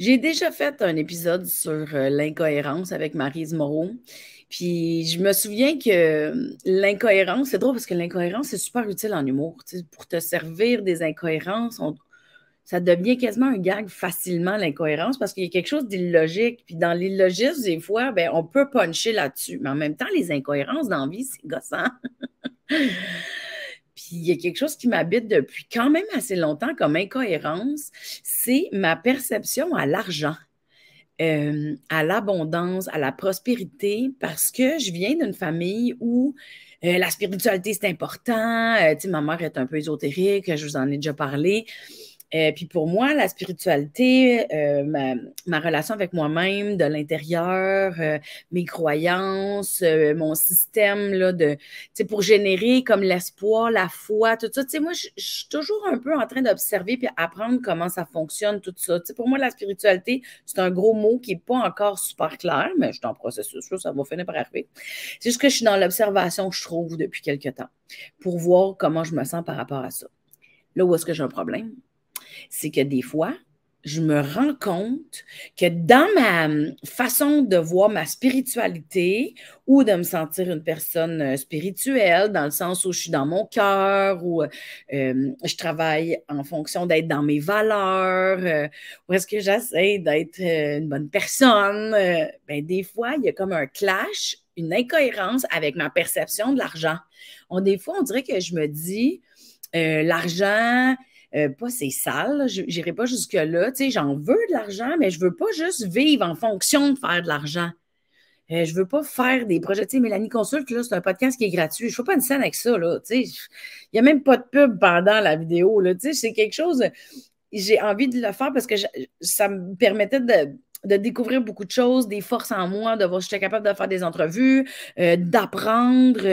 J'ai déjà fait un épisode sur l'incohérence avec Maryse Moreau. Puis je me souviens que l'incohérence, c'est drôle parce que l'incohérence, c'est super utile en humour. Tu sais, pour te servir des incohérences, ça devient quasiment un gag facilement, l'incohérence, parce qu'il y a quelque chose d'illogique. Puis dans l'illogisme, des fois, ben, on peut puncher là-dessus. Mais en même temps, les incohérences dans la vie, c'est gossant. Puis il y a quelque chose qui m'habite depuis quand même assez longtemps comme incohérence, c'est ma perception à l'argent, à l'abondance, à la prospérité, parce que je viens d'une famille où la spiritualité, c'est important. Tu sais, ma mère est un peu ésotérique, je vous en ai déjà parlé. Puis pour moi, la spiritualité, ma relation avec moi-même, de l'intérieur, mes croyances, mon système là, pour générer comme l'espoir, la foi, tout ça. Moi, je suis toujours un peu en train d'observer puis apprendre comment ça fonctionne, tout ça. Pour moi, la spiritualité, c'est un gros mot qui n'est pas encore super clair, mais je suis en processus, là, ça va finir par arriver. C'est juste que je suis dans l'observation, je trouve, depuis quelques temps, pour voir comment je me sens par rapport à ça. Là où est-ce que j'ai un problème? C'est que des fois, je me rends compte que dans ma façon de voir ma spiritualité ou de me sentir une personne spirituelle, dans le sens où je suis dans mon cœur, où je travaille en fonction d'être dans mes valeurs, où est-ce que j'essaie d'être une bonne personne, ben, des fois, il y a comme un clash, une incohérence avec ma perception de l'argent. Des fois, on dirait que je me dis, l'argent... pas c'est sale, je n'irai pas jusque-là. Tu sais, j'en veux de l'argent, mais je ne veux pas juste vivre en fonction de faire de l'argent. Je ne veux pas faire des projets. Tu sais, Mélanie Consulte, là, c'est un podcast qui est gratuit. Je ne fais pas une scène avec ça. Là, tu sais. Il n'y a même pas de pub pendant la vidéo. Là, tu sais, c'est quelque chose, j'ai envie de le faire parce que ça me permettait de découvrir beaucoup de choses, des forces en moi, de voir si j'étais capable de faire des entrevues, d'apprendre,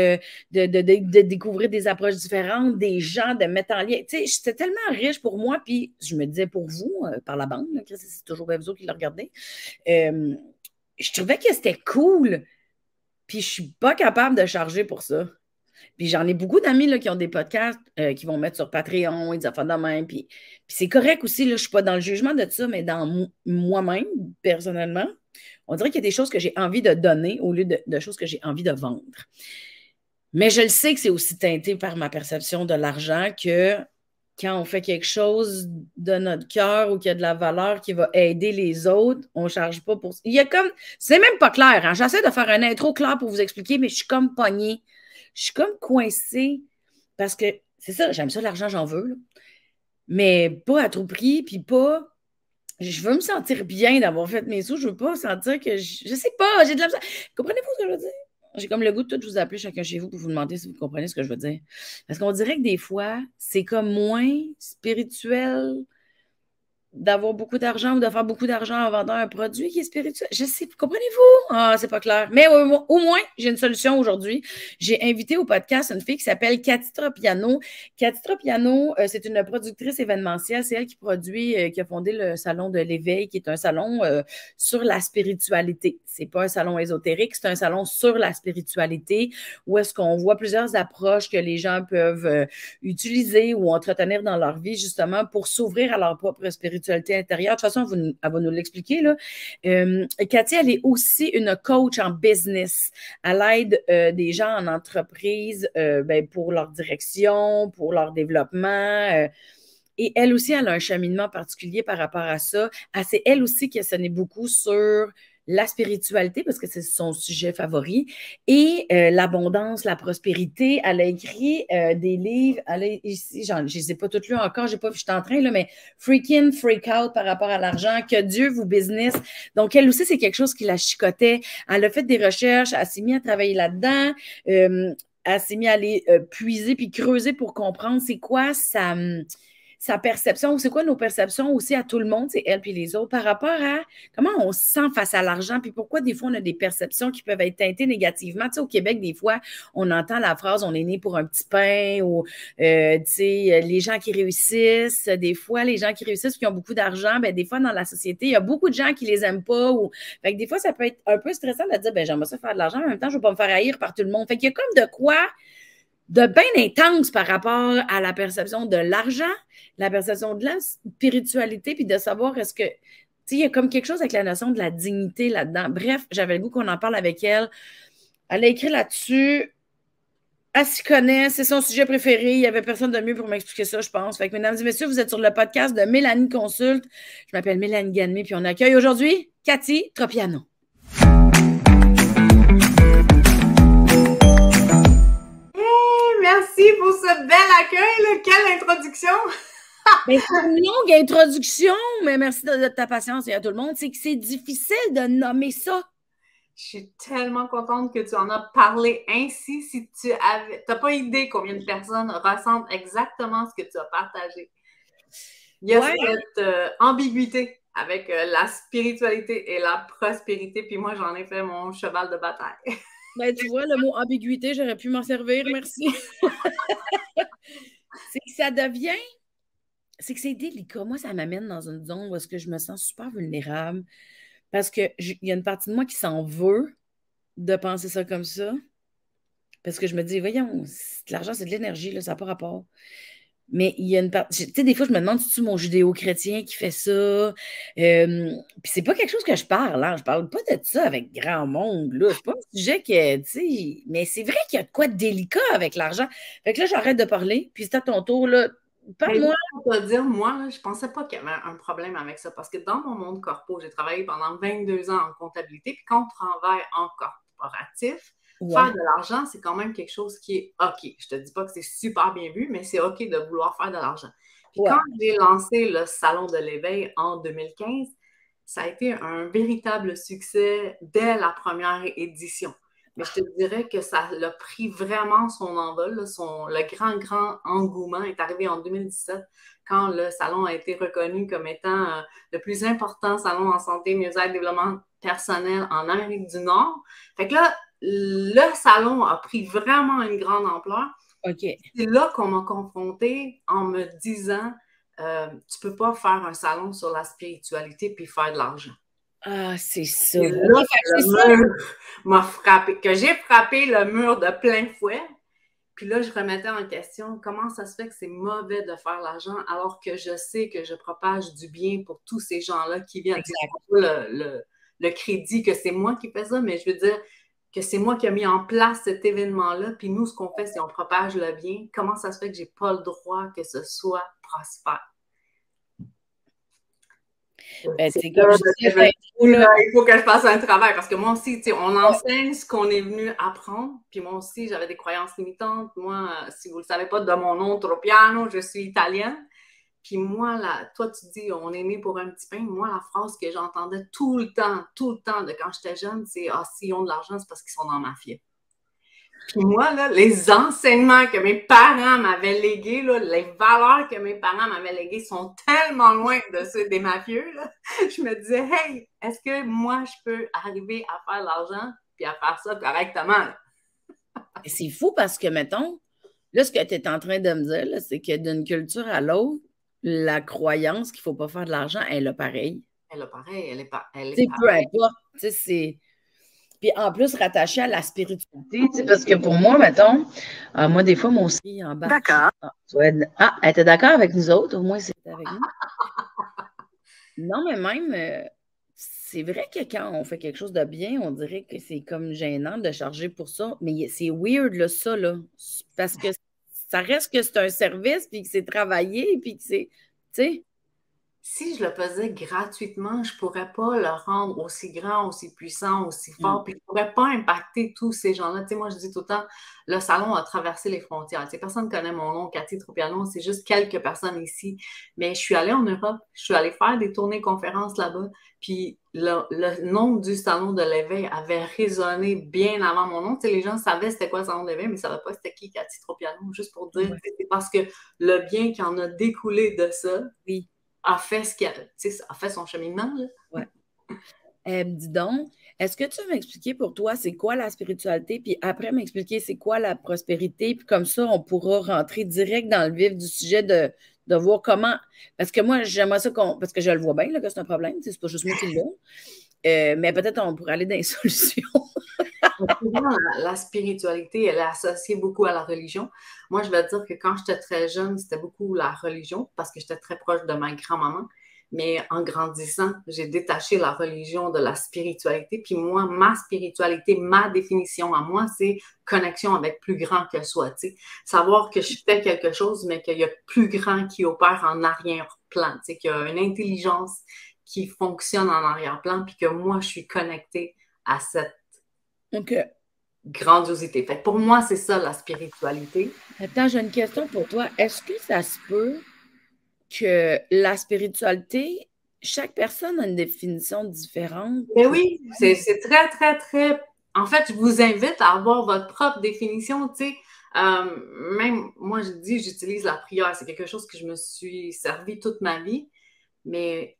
de découvrir des approches différentes, des gens, de mettre en lien. Tu sais, c'était tellement riche pour moi, puis je me disais pour vous, par la bande, là, c'est toujours bien vous autres qui le regardez, je trouvais que c'était cool, puis je suis pas capable de charger pour ça. Puis j'en ai beaucoup d'amis là, qui ont des podcasts qui vont mettre sur Patreon et des affaires de même. Puis c'est correct aussi, là, je ne suis pas dans le jugement de ça, mais dans moi-même, personnellement, on dirait qu'il y a des choses que j'ai envie de donner au lieu de choses que j'ai envie de vendre. Mais je le sais que c'est aussi teinté par ma perception de l'argent que quand on fait quelque chose de notre cœur ou qui a de la valeur qui va aider les autres, on ne charge pas pour ça. Il y a comme. C'est même pas clair. Hein? J'essaie de faire un intro clair pour vous expliquer, mais je suis comme pognée. Je suis comme coincée parce que c'est ça, j'aime ça, l'argent, j'en veux. Là. Mais pas à tout prix, puis pas. Je veux me sentir bien d'avoir fait mes sous. Je veux pas sentir que. Je sais pas, j'ai de la. Comprenez-vous ce que je veux dire? J'ai comme le goût de tout vous appeler chacun chez vous pour vous demander si vous comprenez ce que je veux dire. Parce qu'on dirait que des fois, c'est comme moins spirituel d'avoir beaucoup d'argent ou de faire beaucoup d'argent en vendant un produit qui est spirituel. Je sais, comprenez-vous? Ah, c'est pas clair. Mais au moins, j'ai une solution aujourd'hui. J'ai invité au podcast une fille qui s'appelle Cathy Tropiano. Cathy Tropiano, c'est une productrice événementielle. C'est elle qui produit, qui a fondé le Salon de l'Éveil, qui est un salon sur la spiritualité. C'est pas un salon ésotérique, c'est un salon sur la spiritualité où est-ce qu'on voit plusieurs approches que les gens peuvent utiliser ou entretenir dans leur vie justement pour s'ouvrir à leur propre spiritualité intérieure. De toute façon, elle va nous l'expliquer. Là. Cathy, elle est aussi une coach en business. Elle aide des gens en entreprise pour leur direction, pour leur développement. Et elle aussi, elle a un cheminement particulier par rapport à ça. C'est elle aussi qui a sonné beaucoup sur la spiritualité, parce que c'est son sujet favori, et l'abondance, la prospérité. Elle a écrit des livres, ici, je ne les ai pas toutes lues encore, je suis en train, là, mais Freak In, Freak Out par rapport à l'argent, que Dieu vous business. Donc, elle aussi, c'est quelque chose qui la chicotait. Elle a fait des recherches, elle s'est mise à travailler là-dedans, elle s'est mise à aller puiser puis creuser pour comprendre c'est quoi sa perception, c'est quoi nos perceptions aussi à tout le monde, c'est elle puis les autres, par rapport à comment on se sent face à l'argent, puis pourquoi des fois on a des perceptions qui peuvent être teintées négativement. Tu sais, au Québec, des fois, on entend la phrase « on est né pour un petit pain » ou tu sais, les gens qui réussissent, des fois, les gens qui réussissent qui ont beaucoup d'argent, ben des fois, dans la société, il y a beaucoup de gens qui les aiment pas. Fait que des fois, ça peut être un peu stressant de dire « ben j'aimerais ça faire de l'argent, mais en même temps, je ne veux pas me faire haïr par tout le monde. » Fait qu'il y a comme de quoi de bien intense par rapport à la perception de l'argent, la perception de la spiritualité, puis de savoir est-ce que, tu sais, il y a comme quelque chose avec la notion de la dignité là-dedans. Bref, j'avais le goût qu'on en parle avec elle. Elle a écrit là-dessus. Elle s'y connaît, c'est son sujet préféré. Il n'y avait personne de mieux pour m'expliquer ça, je pense. Fait que, mesdames et messieurs, vous êtes sur le podcast de Mélanie Consulte. Je m'appelle Mélanie Ganmé, puis on accueille aujourd'hui Cathy Tropiano. Merci pour ce bel accueil, là. Quelle introduction! C'est une longue introduction, mais merci de ta patience et à tout le monde. C'est que c'est difficile de nommer ça. Je suis tellement contente que tu en as parlé ainsi. Si tu n'as pas idée combien de personnes ressentent exactement ce que tu as partagé. Il y a cette ambiguïté avec la spiritualité et la prospérité, puis moi, j'en ai fait mon cheval de bataille. Ben, tu vois, le mot ambiguïté, j'aurais pu m'en servir, merci. C'est que ça devient... C'est que c'est délicat. Moi, ça m'amène dans une zone où est-ce que je me sens super vulnérable parce qu'il y a une partie de moi qui s'en veut de penser ça comme ça. Parce que je me dis, voyons, l'argent, c'est de l'énergie, là, ça n'a pas rapport. Mais il y a une partie... Tu sais, des fois, je me demande si c'est mon judéo-chrétien qui fait ça. Puis c'est pas quelque chose que je parle, hein. Je parle pas de ça avec grand monde, là. C'est pas un sujet que, tu sais... Mais c'est vrai qu'il y a de quoi de délicat avec l'argent. Fait que là, j'arrête de parler, puis c'est à ton tour, là. Parle-moi. Je vais te dire, moi, là, je pensais pas qu'il y avait un problème avec ça, parce que dans mon monde corpo, j'ai travaillé pendant 22 ans en comptabilité, puis quand on travaille en corporatif, faire de l'argent, c'est quand même quelque chose qui est OK. Je te dis pas que c'est super bien vu, mais c'est OK de vouloir faire de l'argent. Puis quand j'ai lancé le Salon de l'éveil en 2015, ça a été un véritable succès dès la première édition. Mais je te dirais que ça a pris vraiment son envol. Là, le grand engouement est arrivé en 2017 quand le salon a été reconnu comme étant le plus important salon en santé, mieux-être, développement personnel en Amérique du Nord. Fait que là, le salon a pris vraiment une grande ampleur. Okay. C'est là qu'on m'a confrontée en me disant tu peux pas faire un salon sur la spiritualité puis faire de l'argent. Ah, c'est ça. Et là, le mur m'a frappé, que j'ai frappé le mur de plein fouet. Puis là, je remettais en question comment ça se fait que c'est mauvais de faire l'argent alors que je sais que je propage du bien pour tous ces gens-là qui viennent. Le crédit que c'est moi qui fais ça, mais je veux dire que c'est moi qui ai mis en place cet événement-là. Puis nous, ce qu'on fait, c'est on propage le bien. Comment ça se fait que j'ai pas le droit que ce soit prospère? Ben, c'est comme je disais, il faut que je fasse un travail parce que moi aussi, on enseigne ce qu'on est venu apprendre. Puis moi aussi, j'avais des croyances limitantes. Moi, si vous ne le savez pas de mon nom, Tropiano, je suis italienne. Puis moi, là, toi, tu dis, on est né pour un petit pain. Moi, la phrase que j'entendais tout le temps de quand j'étais jeune, c'est « Ah, s'ils ont de l'argent, c'est parce qu'ils sont dans ma mafia. » Puis moi, là, les enseignements que mes parents m'avaient légués, là, les valeurs que mes parents m'avaient léguées sont tellement loin de ceux des mafieux. Là. Je me disais, hey, est-ce que moi, je peux arriver à faire de l'argent puis à faire ça correctement? C'est fou parce que, mettons, là, ce que tu es en train de me dire, c'est que d'une culture à l'autre, la croyance qu'il ne faut pas faire de l'argent, elle est pareille. Elle est pareille, elle est pareille. Peu importe, tu sais, c'est... Puis en plus, rattaché à la spiritualité, parce que pour moi, mettons, moi, des fois, mon aussi en bas. D'accord. Elle était d'accord avec nous autres, au moins, c'était avec nous. Non, mais même, c'est vrai que quand on fait quelque chose de bien, on dirait que c'est comme gênant de charger pour ça. Mais c'est weird, là, ça, là. Parce que ça reste que c'est un service, puis que c'est travaillé, puis que c'est, tu sais. Si je le faisais gratuitement, je ne pourrais pas le rendre aussi grand, aussi puissant, aussi fort, puis je ne pourrais pas impacter tous ces gens-là. Tu sais, moi, je dis tout le temps, le salon a traversé les frontières. Tu sais, personne ne connaît mon nom, Cathy Tropiano, c'est juste quelques personnes ici. Mais je suis allée en Europe, je suis allée faire des tournées conférences là-bas, puis le nom du salon de l'éveil avait résonné bien avant mon nom. Tu sais, les gens savaient c'était quoi le salon de l'éveil, mais ils ne savaient pas c'était qui Cathy Tropiano, juste pour dire, c'est parce que le bien qui en a découlé de ça, oui, a fait a fait son cheminement. Là. Ouais. Dis donc, est-ce que tu veux m'expliquer pour toi c'est quoi la spiritualité, puis après m'expliquer c'est quoi la prospérité, puis comme ça, on pourra rentrer direct dans le vif du sujet de voir comment. Parce que moi, j'aimerais ça parce que je le vois bien là, que c'est un problème, c'est pas juste moi qui l'ai. Mais peut-être on pourrait aller dans les solutions. La spiritualité, elle est associée beaucoup à la religion. Moi, je vais te dire que quand j'étais très jeune, c'était beaucoup la religion parce que j'étais très proche de ma grand-maman. Mais en grandissant, j'ai détaché la religion de la spiritualité. Puis moi, ma spiritualité, ma définition à moi, c'est connexion avec plus grand que soi. Tu sais. Savoir que je fais quelque chose, mais qu'il y a plus grand qui opère en arrière-plan. Tu sais, qu'il y a une intelligence qui fonctionne en arrière-plan, puis que moi, je suis connectée à cette grandiosité. Fait que pour moi, c'est ça la spiritualité. Attends, j'ai une question pour toi. Est-ce que ça se peut que la spiritualité, chaque personne a une définition différente? Mais oui, c'est très, très, très. En fait, je vous invite à avoir votre propre définition. Tu sais, même moi, je dis, j'utilise la prière. C'est quelque chose que je me suis servi toute ma vie. Mais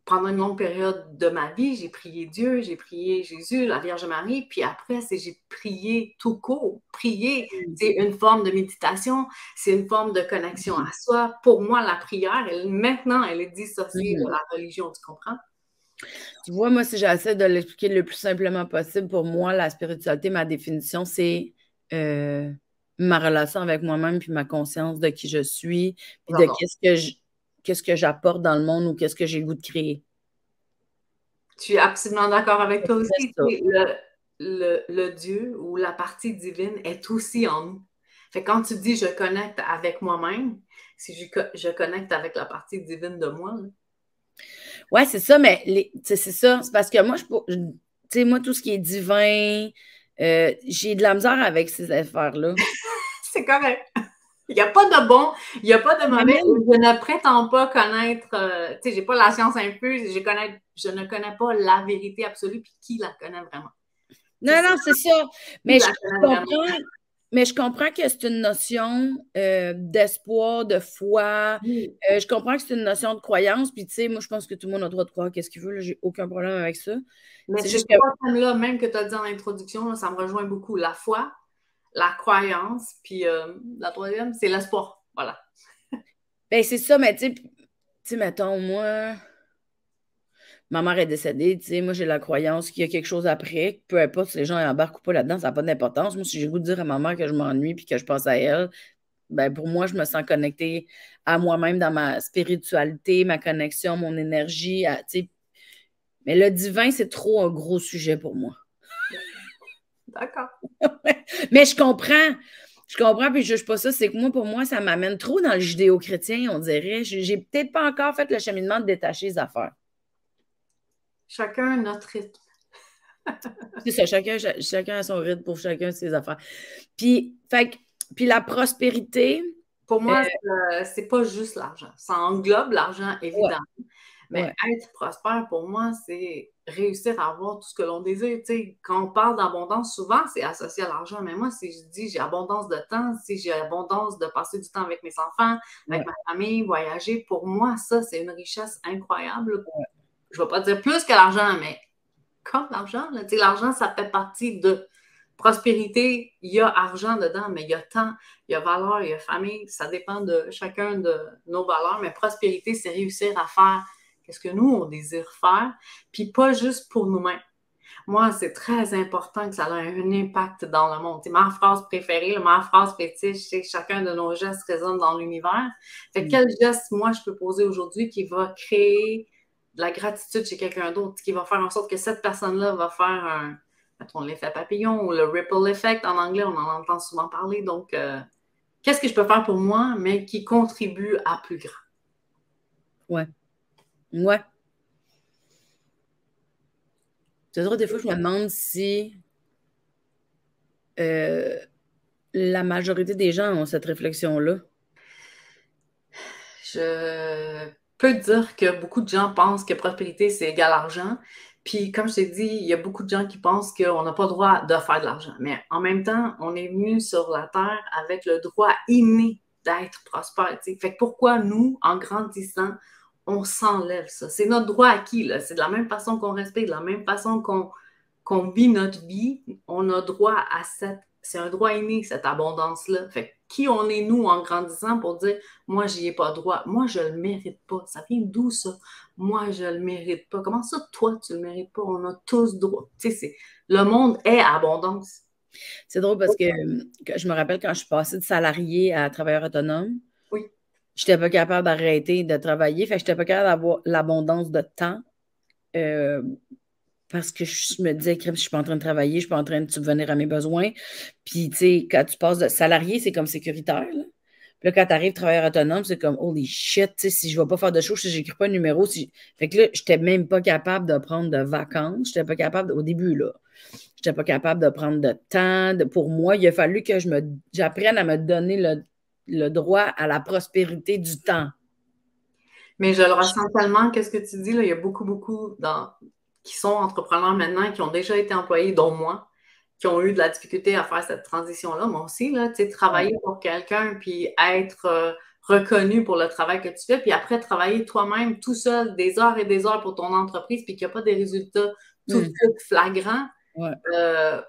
pendant une longue période de ma vie, j'ai prié Dieu, j'ai prié Jésus, la Vierge Marie, puis après, j'ai prié tout court. Prier, c'est une forme de méditation, c'est une forme de connexion à soi. Pour moi, la prière, maintenant, elle est dissociée de la religion, tu comprends? Tu vois, moi, si j'essaie de l'expliquer le plus simplement possible, pour moi, la spiritualité, ma définition, c'est ma relation avec moi-même, puis ma conscience de qui je suis, puis de qu'est-ce que j'apporte dans le monde ou qu'est-ce que j'ai le goût de créer. Je suis absolument d'accord avec toi aussi. Le Dieu ou la partie divine est aussi en nous. Fait que quand tu dis je connecte avec moi-même, si je connecte avec la partie divine de moi. Là. Ouais, c'est ça, mais c'est ça. C'est parce que moi, tu sais, moi, tout ce qui est divin, j'ai de la misère avec ces affaires-là. C'est correct. Il n'y a pas de bon, il n'y a pas de mauvais. Je ne prétends pas connaître, tu sais, j'ai pas la science infuse, je ne connais pas la vérité absolue, puis qui la connaît vraiment? Non, non, c'est ça. Mais je comprends que c'est une notion d'espoir, de foi. Je comprends que c'est une notion de croyance. Puis, tu sais, moi, je pense que tout le monde a le droit de croire qu'est-ce qu'il veut. J'ai aucun problème avec ça. Mais ces trois thèmes-là, même que tu as dit en introduction, là, ça me rejoint beaucoup. La foi, la croyance, puis la troisième, c'est l'espoir. Voilà. Ben, c'est ça, mais tu sais, mettons, moi, ma mère est décédée, tu sais, moi, j'ai la croyance qu'il y a quelque chose après, peu importe si les gens embarquent ou pas là-dedans, ça n'a pas d'importance. Moi, si j'ai le goût de dire à ma mère que je m'ennuie puis que je pense à elle, ben, pour moi, je me sens connectée à moi-même dans ma spiritualité, ma connexion, mon énergie, tu sais. Mais le divin, c'est trop un gros sujet pour moi. D'accord. Mais je comprends. Je comprends, puis je ne juge pas ça. C'est que moi, pour moi, ça m'amène trop dans le judéo-chrétien, on dirait. J'ai peut-être pas encore fait le cheminement de détacher les affaires. Chacun notre rythme. C'est ça, chacun a son rythme pour chacun de ses affaires. Puis, puis la prospérité. Pour moi, c'est pas juste l'argent. Ça englobe l'argent, évidemment. Ouais. Mais être prospère, pour moi, c'est réussir à avoir tout ce que l'on désire. Tu sais, quand on parle d'abondance, souvent, c'est associé à l'argent. Mais moi, si je dis j'ai abondance de temps, si j'ai abondance de passer du temps avec mes enfants, avec ma famille, voyager, pour moi, ça, c'est une richesse incroyable. Je ne vais pas dire plus que l'argent, mais comme l'argent. Tu sais, l'argent, ça fait partie de prospérité. Il y a argent dedans, mais il y a temps, il y a valeur, il y a famille. Ça dépend de chacun de nos valeurs. Mais prospérité, c'est réussir à faire ce que nous, on désire faire, puis pas juste pour nous-mêmes. Moi, c'est très important que ça ait un impact dans le monde. C'est ma phrase préférée, ma phrase fétiche, c'est que chacun de nos gestes résonne dans l'univers. Fait que quel geste, moi, je peux poser aujourd'hui qui va créer de la gratitude chez quelqu'un d'autre, qui va faire en sorte que cette personne-là va faire mettons, l'effet papillon ou le ripple effect en anglais, on en entend souvent parler. Donc, qu'est-ce que je peux faire pour moi, mais qui contribue à plus grand? Ouais. Ouais. C'est vrai, des fois, je me demande si la majorité des gens ont cette réflexion-là. Je peux dire que beaucoup de gens pensent que prospérité, c'est égal argent. Puis, comme je t'ai dit, il y a beaucoup de gens qui pensent qu'on n'a pas le droit de faire de l'argent. Mais en même temps, on est venu sur la Terre avec le droit inné d'être prospère. T'sais. Fait que pourquoi nous, en grandissant, on s'enlève ça? C'est notre droit acquis. Là. C'est de la même façon qu'on respire, de la même façon qu'on vit notre vie. On a droit à c'est un droit inné, cette abondance-là. Fait que qui on est, nous, en grandissant, pour dire « Moi, j'y ai pas droit. Moi, je le mérite pas. » Ça vient d'où, ça? Moi, je le mérite pas. Comment ça, toi, tu le mérites pas? On a tous droit. Tu sais, le monde est abondance. C'est drôle parce que je me rappelle quand je suis passée de salarié à travailleur autonome. Oui. j'étais pas capable d'arrêter de travailler. Fait que j'étais pas capable d'avoir l'abondance de temps. euh, Parce que je me disais, crème, je suis pas en train de travailler, je suis pas en train de subvenir à mes besoins. Puis, tu sais, quand tu passes de salarié, c'est comme sécuritaire, là. Puis là, quand tu arrives travailleur autonome, c'est comme, holy shit, tu sais, si je vais pas faire de choses, si j'écris pas de numéro. Fait que là, j'étais même pas capable de prendre de vacances. J'étais pas capable, au début, là, j'étais pas capable de prendre de temps. Pour moi, il a fallu que j'apprenne à me donner le droit à la prospérité du temps. Mais je le ressens tellement, qu'est-ce que tu dis, là, il y a beaucoup, beaucoup qui sont entrepreneurs maintenant, qui ont déjà été employés, dont moi, qui ont eu de la difficulté à faire cette transition-là. Moi aussi, là, tu sais, travailler pour quelqu'un, puis être reconnu pour le travail que tu fais, puis après travailler toi-même tout seul des heures et des heures pour ton entreprise, puis qu'il n'y a pas des résultats tout de suite flagrants, Ouais.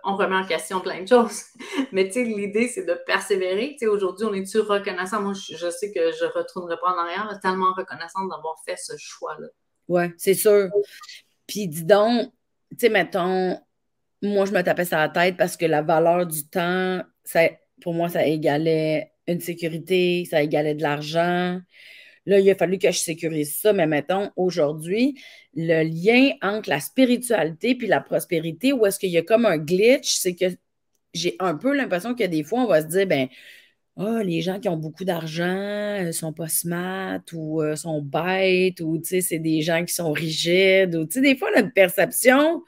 on remet en question plein de choses. Mais tu sais, l'idée, c'est de persévérer. Tu sais, aujourd'hui, on est-tu reconnaissant? Moi, je sais que je ne retournerai pas en arrière, là, tellement reconnaissante d'avoir fait ce choix-là. Oui, c'est sûr. Puis dis donc, tu sais, mettons, moi, je me tapais sur la tête parce que la valeur du temps, pour moi, ça égalait une sécurité, ça égalait de l'argent. Là, il a fallu que je sécurise ça, mais mettons, aujourd'hui, le lien entre la spiritualité puis la prospérité, où est-ce qu'il y a comme un glitch, c'est que j'ai un peu l'impression que des fois, on va se dire, ben, ah, les gens qui ont beaucoup d'argent sont pas smart ou sont bêtes ou, tu sais, c'est des gens qui sont rigides ou, tu sais, des fois, notre perception.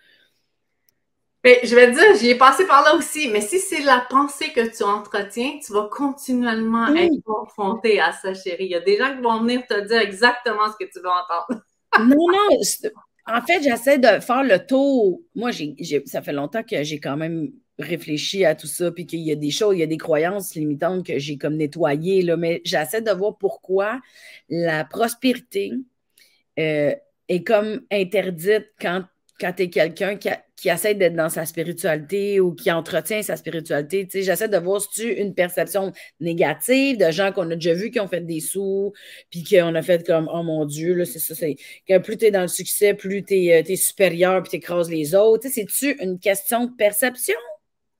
Mais je vais te dire, j'y ai passé par là aussi, mais si c'est la pensée que tu entretiens, tu vas continuellement être confronté à ça, chérie. Il y a des gens qui vont venir te dire exactement ce que tu veux entendre. Non, non, en fait, j'essaie de faire le tour. Moi, ça fait longtemps que j'ai quand même réfléchi à tout ça, puis qu'il y a des choses, il y a des croyances limitantes que j'ai comme nettoyées, là, mais j'essaie de voir pourquoi la prospérité euh, est comme interdite quand tu es quelqu'un qui essaie d'être dans sa spiritualité ou qui entretient sa spiritualité. Tu sais, j'essaie de voir si tu une perception négative de gens qu'on a déjà vus qui ont fait des sous, puis qu'on a fait comme, oh mon Dieu, là, c'est ça, c'est que plus tu es dans le succès, plus tu es, supérieur, puis tu écrases les autres. Tu sais, c'est-tu une question de perception?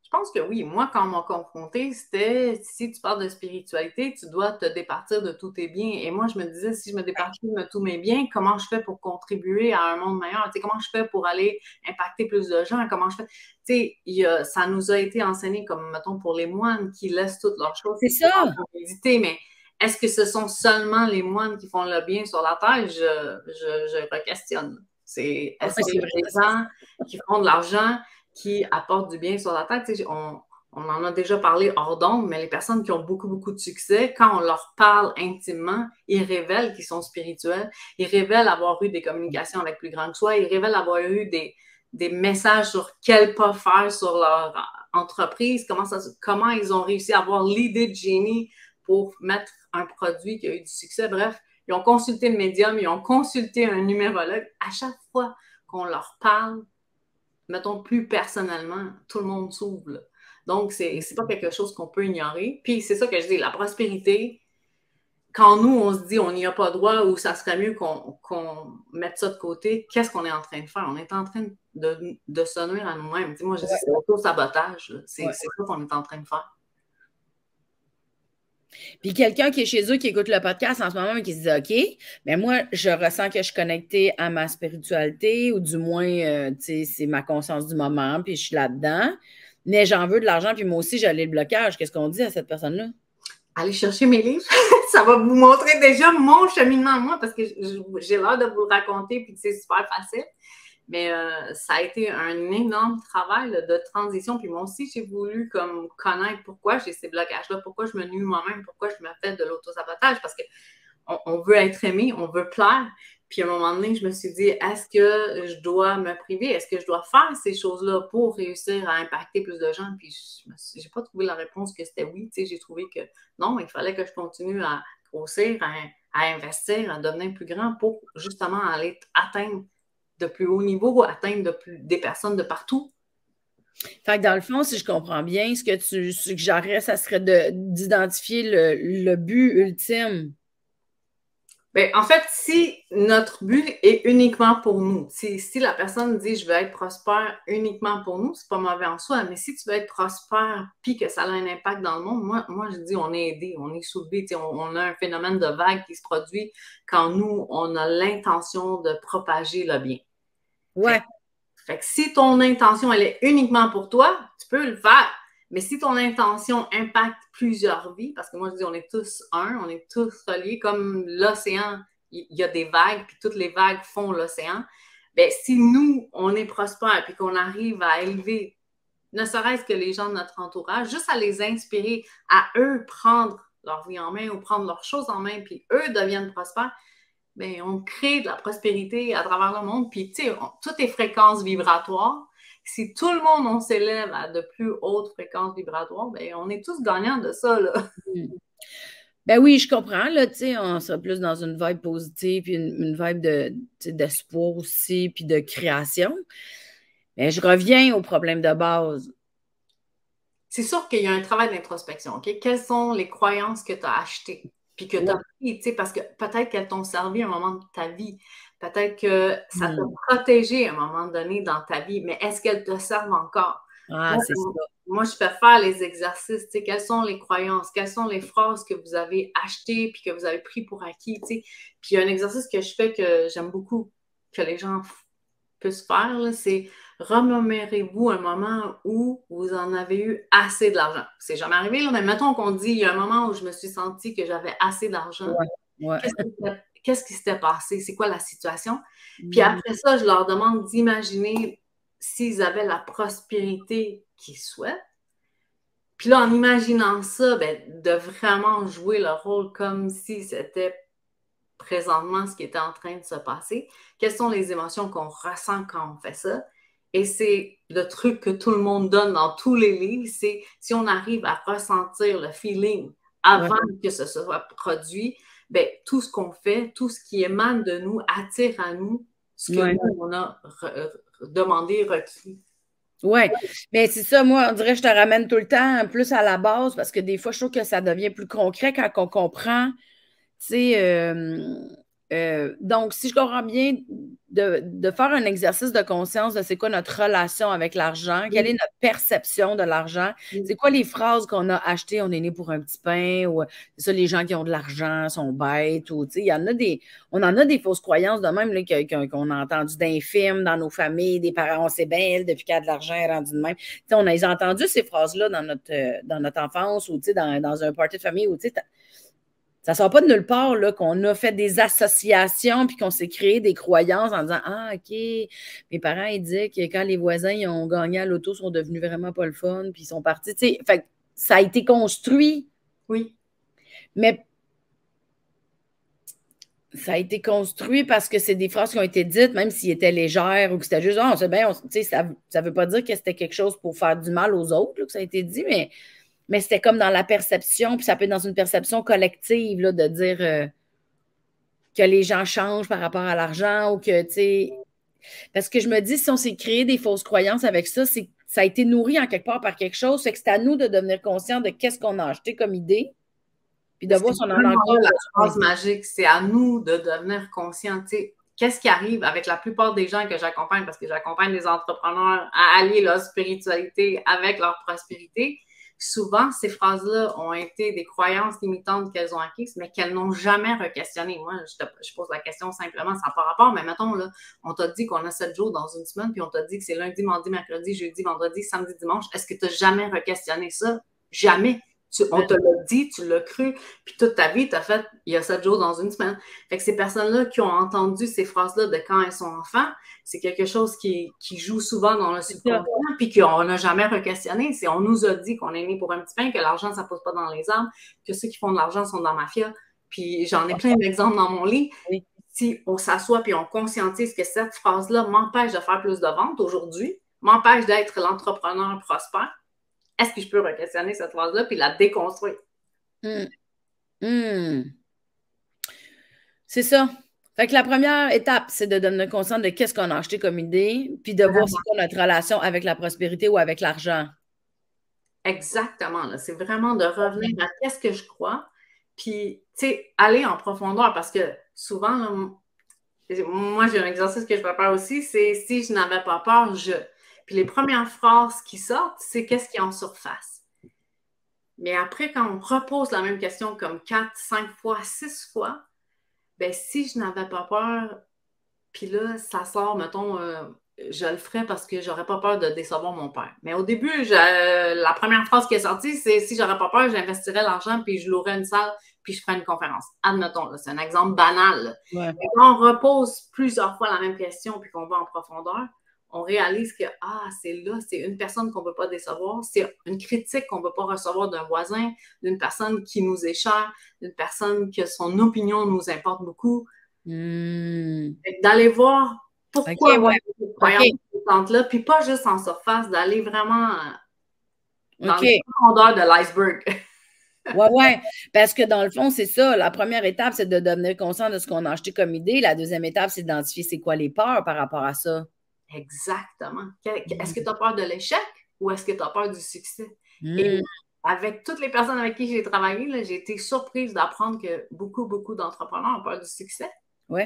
Je pense que oui. Moi, quand on m'a confronté, c'était si tu parles de spiritualité, tu dois te départir de tous tes biens. Et moi, je me disais, si je me départis de tous mes biens, comment je fais pour contribuer à un monde meilleur? Tu sais, comment je fais pour aller impacter plus de gens? Comment je fais? Tu sais, ça nous a été enseigné, comme, mettons, pour les moines qui laissent toutes leurs choses C'est ça. pour méditer, mais est-ce que ce sont seulement les moines qui font le bien sur la terre? Je re-questionne. Est-ce que les gens qui font de l'argent qui apportent du bien sur la terre? Tu sais, on en a déjà parlé hors d'onde, mais les personnes qui ont beaucoup, beaucoup de succès, quand on leur parle intimement, ils révèlent qu'ils sont spirituels, ils révèlent avoir eu des communications avec plus grand que soi, ils révèlent avoir eu des messages sur quel pas faire sur leur entreprise, comment ils ont réussi à avoir l'idée de génie pour mettre un produit qui a eu du succès. Bref, ils ont consulté le médium, ils ont consulté un numérologue. À chaque fois qu'on leur parle, mettons plus personnellement, tout le monde s'ouvre, là. Donc, c'est pas quelque chose qu'on peut ignorer. Puis, c'est ça que je dis, la prospérité, quand nous, on se dit on n'y a pas droit ou ça serait mieux qu'on mette ça de côté, qu'est-ce qu'on est en train de faire? On est en train de se nuire à nous-mêmes. Moi, je dis, c'est l'auto-sabotage. C'est ça qu'on est en train de faire. Puis quelqu'un qui est chez eux, qui écoute le podcast en ce moment, mais qui se dit, OK, mais moi, je ressens que je suis connectée à ma spiritualité, ou du moins, tu sais, c'est ma conscience du moment, puis je suis là-dedans, mais j'en veux de l'argent, puis moi aussi, j'ai le blocage. Qu'est-ce qu'on dit à cette personne-là? Allez chercher mes livres. Ça va vous montrer déjà mon cheminement, moi, parce que j'ai l'air de vous le raconter, puis c'est super facile. Mais ça a été un énorme travail là, de transition. Puis moi aussi, j'ai voulu comme connaître pourquoi j'ai ces blocages-là, pourquoi je me nuis moi-même, pourquoi je me fais de l'auto-sabotage. Parce qu'on veut être aimé, on veut plaire. Puis à un moment donné, je me suis dit, est-ce que je dois me priver? Est-ce que je dois faire ces choses-là pour réussir à impacter plus de gens? Puis je n'ai pas trouvé la réponse que c'était oui. Tu sais, j'ai trouvé que non, il fallait que je continue à grossir, à investir, à devenir plus grand pour justement aller atteindre de plus haut niveau, atteindre des personnes de partout. Fait que dans le fond, si je comprends bien, ce que tu suggérerais, ça serait d'identifier le but ultime. Ben, en fait, si notre but est uniquement pour nous, si la personne dit je veux être prospère uniquement pour nous, c'est pas mauvais en soi, mais si tu veux être prospère puis que ça a un impact dans le monde, moi je dis on est aidé, on est soulevé, on a un phénomène de vague qui se produit quand nous, on a l'intention de propager le bien. Ouais. Fait que si ton intention, elle est uniquement pour toi, tu peux le faire. Mais si ton intention impacte plusieurs vies, parce que moi je dis on est tous un, on est tous reliés, comme l'océan, il y a des vagues, puis toutes les vagues font l'océan. Bien, si nous, on est prospère, puis qu'on arrive à élever, ne serait-ce que les gens de notre entourage, juste à les inspirer, à eux prendre leur vie en main ou prendre leurs choses en main, puis eux deviennent prospères, bien, on crée de la prospérité à travers le monde. Puis, tu sais, toutes les fréquences vibratoires, si tout le monde, on s'élève à de plus hautes fréquences vibratoires, bien, on est tous gagnants de ça, là. Ben oui, je comprends, là, tu sais, on sera plus dans une vibe positive, puis une vibe d'espoir aussi, puis de création. Mais je reviens au problème de base. C'est sûr qu'il y a un travail d'introspection, OK? Quelles sont les croyances que tu as achetées? Puis que tu as pris, tu sais, parce que peut-être qu'elles t'ont servi à un moment de ta vie. Peut-être que ça t'a protégé à un moment donné dans ta vie, mais est-ce qu'elles te servent encore? Ah, c'est ça. Moi, je fais faire les exercices, tu sais, quelles sont les croyances, quelles sont les phrases que vous avez achetées puis que vous avez pris pour acquis, tu sais. Puis il y a un exercice que je fais que j'aime beaucoup que les gens puissent faire, c'est remémorez-vous un moment où vous en avez eu assez de l'argent. C'est jamais arrivé, là, mais mettons qu'on dit, il y a un moment où je me suis sentie que j'avais assez d'argent. Ouais. Qu'est-ce qui s'était passé? C'est quoi la situation? Puis après ça, je leur demande d'imaginer s'ils avaient la prospérité qu'ils souhaitent. Puis là, en imaginant ça, ben, de vraiment jouer le rôle comme si c'était présentement ce qui était en train de se passer. Quelles sont les émotions qu'on ressent quand on fait ça? Et c'est le truc que tout le monde donne dans tous les livres, c'est si on arrive à ressentir le feeling avant que ce soit produit, ben, tout ce qu'on fait, tout ce qui émane de nous attire à nous ce que nous, on a demandé, requis. Oui, mais c'est ça, moi, on dirait que je te ramène tout le temps plus à la base parce que des fois, je trouve que ça devient plus concret quand on comprend, tu sais, donc, si je comprends bien, de faire un exercice de conscience de c'est quoi notre relation avec l'argent, quelle est notre perception de l'argent, c'est quoi les phrases qu'on a achetées, on est né pour un petit pain, ou c'est ça, les gens qui ont de l'argent sont bêtes, ou tu sais, il y en a on en a des fausses croyances de même là, qu'on a entendu d'un film dans nos familles, des parents, on sait bien, elle, depuis qu'elle a de l'argent, elle est rendue de même. Tu sais, on a entendu ces phrases-là dans notre enfance, ou tu sais, dans un party de famille, ou tu sais, ça ne sort pas de nulle part là, qu'on a fait des associations puis qu'on s'est créé des croyances en disant ah, OK, mes parents ils disaient que quand les voisins ils ont gagné à l'auto, ils sont devenus vraiment pas le fun, puis ils sont partis. Tu sais, fait, ça a été construit. Oui. Mais ça a été construit parce que c'est des phrases qui ont été dites, même s'ils étaient légères ou que c'était juste ah, c'est bien, ça ne veut pas dire que c'était quelque chose pour faire du mal aux autres là, que ça a été dit, mais c'était comme dans la perception, puis ça peut être dans une perception collective, là, de dire que les gens changent par rapport à l'argent ou que, tu sais, parce que je me dis, si on s'est créé des fausses croyances avec ça, c'est ça a été nourri en quelque part par quelque chose, c'est que c'est à nous de devenir conscient de qu'est-ce qu'on a acheté comme idée, puis de voir si on en a encore. La phrase magique, c'est à nous de devenir conscients, tu sais. Qu'est-ce qui arrive avec la plupart des gens que j'accompagne, parce que j'accompagne des entrepreneurs à allier leur spiritualité avec leur prospérité, souvent, ces phrases-là ont été des croyances limitantes qu'elles ont acquises, mais qu'elles n'ont jamais re-questionnées. Moi, je pose la question simplement, ça n'a pas rapport, mais mettons, là, on t'a dit qu'on a 7 jours dans une semaine, puis on t'a dit que c'est lundi, mardi, mercredi, jeudi, vendredi, samedi, dimanche. Est-ce que tu n'as jamais re-questionné ça? Jamais. On te l'a dit, tu l'as cru, puis toute ta vie, tu as fait il y a 7 jours dans une semaine. Fait que ces personnes-là qui ont entendu ces phrases-là de quand elles sont enfants, c'est quelque chose qui joue souvent dans le subconscient, puis qu'on n'a jamais re-questionné. On nous a dit qu'on est né pour un petit pain, que l'argent, ça ne pousse pas dans les arbres, que ceux qui font de l'argent sont dans la mafia. Puis j'en ai plein d'exemples dans mon livre. Oui. Si on s'assoit puis on conscientise que cette phrase-là m'empêche de faire plus de ventes aujourd'hui, m'empêche d'être l'entrepreneur prospère, est-ce que je peux re-questionner cette phrase-là puis la déconstruire? C'est ça. Fait que la première étape, c'est de devenir conscient de qu'est-ce qu'on a acheté comme idée, puis de voir c'est quoi notre relation avec la prospérité ou avec l'argent. Exactement. C'est vraiment de revenir à qu'est-ce que je crois, Puis, tu sais, aller en profondeur, parce que souvent, là, moi, j'ai un exercice que je prépare aussi, c'est si je n'avais pas peur, je. Puis les premières phrases qui sortent, c'est qu'est-ce qui est en surface. Mais après, quand on repose la même question comme 4, 5 fois, 6 fois, ben si je n'avais pas peur, puis là, ça sort, mettons, je le ferais parce que j'aurais pas peur de décevoir mon père. Mais au début, la première phrase qui est sortie, c'est si j'aurais pas peur, j'investirais l'argent, puis je louerais une salle, puis je ferais une conférence. Admettons, c'est un exemple banal. Ouais. Et quand on repose plusieurs fois la même question, puis qu'on va en profondeur, on réalise que, c'est là, c'est une personne qu'on ne peut pas décevoir, c'est une critique qu'on ne peut pas recevoir d'un voisin, d'une personne qui nous est chère, d'une personne que son opinion nous importe beaucoup. D'aller voir pourquoi ouais. cette croyance-là, puis pas juste en surface, d'aller vraiment dans les profondeurs de l'iceberg. Ouais. Parce que dans le fond, c'est ça. La première étape, c'est de devenir conscient de ce qu'on a acheté comme idée. La deuxième étape, c'est d'identifier c'est quoi les peurs par rapport à ça. Exactement. Est-ce que tu as peur de l'échec ou est-ce que tu as peur du succès? Et avec toutes les personnes avec qui j'ai travaillé, là, j'ai été surprise d'apprendre que beaucoup d'entrepreneurs ont peur du succès. Oui.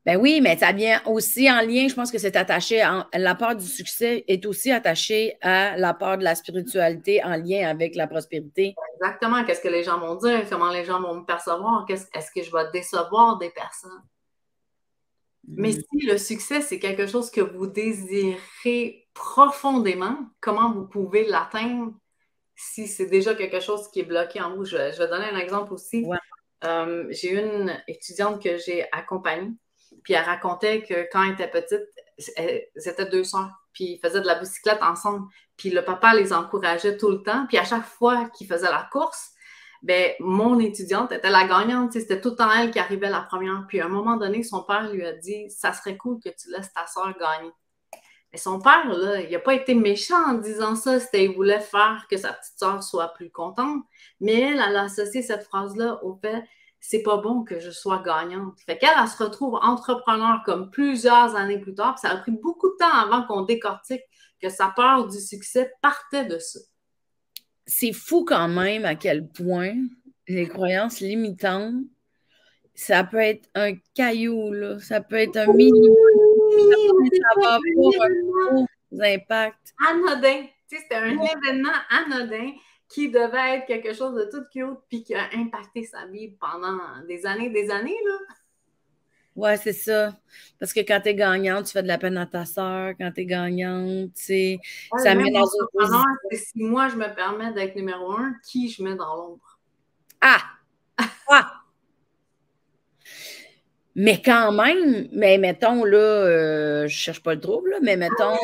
Ben oui, mais ça vient aussi en lien, je pense que c'est attaché, la peur du succès est aussi attachée à la peur de la spiritualité en lien avec la prospérité. Exactement. Qu'est-ce que les gens vont dire? Comment les gens vont me percevoir? Est-ce que je vais décevoir des personnes? Mais si le succès, c'est quelque chose que vous désirez profondément, comment vous pouvez l'atteindre si c'est déjà quelque chose qui est bloqué en vous? Je vais donner un exemple aussi. Ouais. J'ai une étudiante que j'ai accompagnée, puis elle racontait que quand elle était petite, elles étaient 2 sœurs, puis ils faisaient de la bicyclette ensemble, puis le papa les encourageait tout le temps, puis à chaque fois qu'ils faisaient la course, ben, mon étudiante était la gagnante, c'était tout le temps elle qui arrivait la première. Puis à un moment donné, son père lui a dit « Ça serait cool que tu laisses ta sœur gagner. » Mais son père, là, il n'a pas été méchant en disant ça, c'était il voulait faire que sa petite sœur soit plus contente. Mais elle a associé cette phrase-là au fait « C'est pas bon que je sois gagnante. » Fait qu'elle, elle se retrouve entrepreneur comme plusieurs années plus tard. Puis ça a pris beaucoup de temps avant qu'on décortique que sa peur du succès partait de ça. C'est fou quand même à quel point les croyances limitantes, ça peut être un caillou, là. Ça peut être un million. Ça va avoir un gros impact. Anodin. Tu sais, c'était un événement anodin qui devait être quelque chose de tout cute puis qui a impacté sa vie pendant des années, là. Ouais, c'est ça. Parce que quand t'es gagnante, tu fais de la peine à ta sœur. Quand t'es gagnante, tu sais, ça met dans une position. Si moi, je me permets d'être numéro 1, qui je mets dans l'ombre? Mais quand même, mais mettons, là, je cherche pas le trouble, là, mais mettons,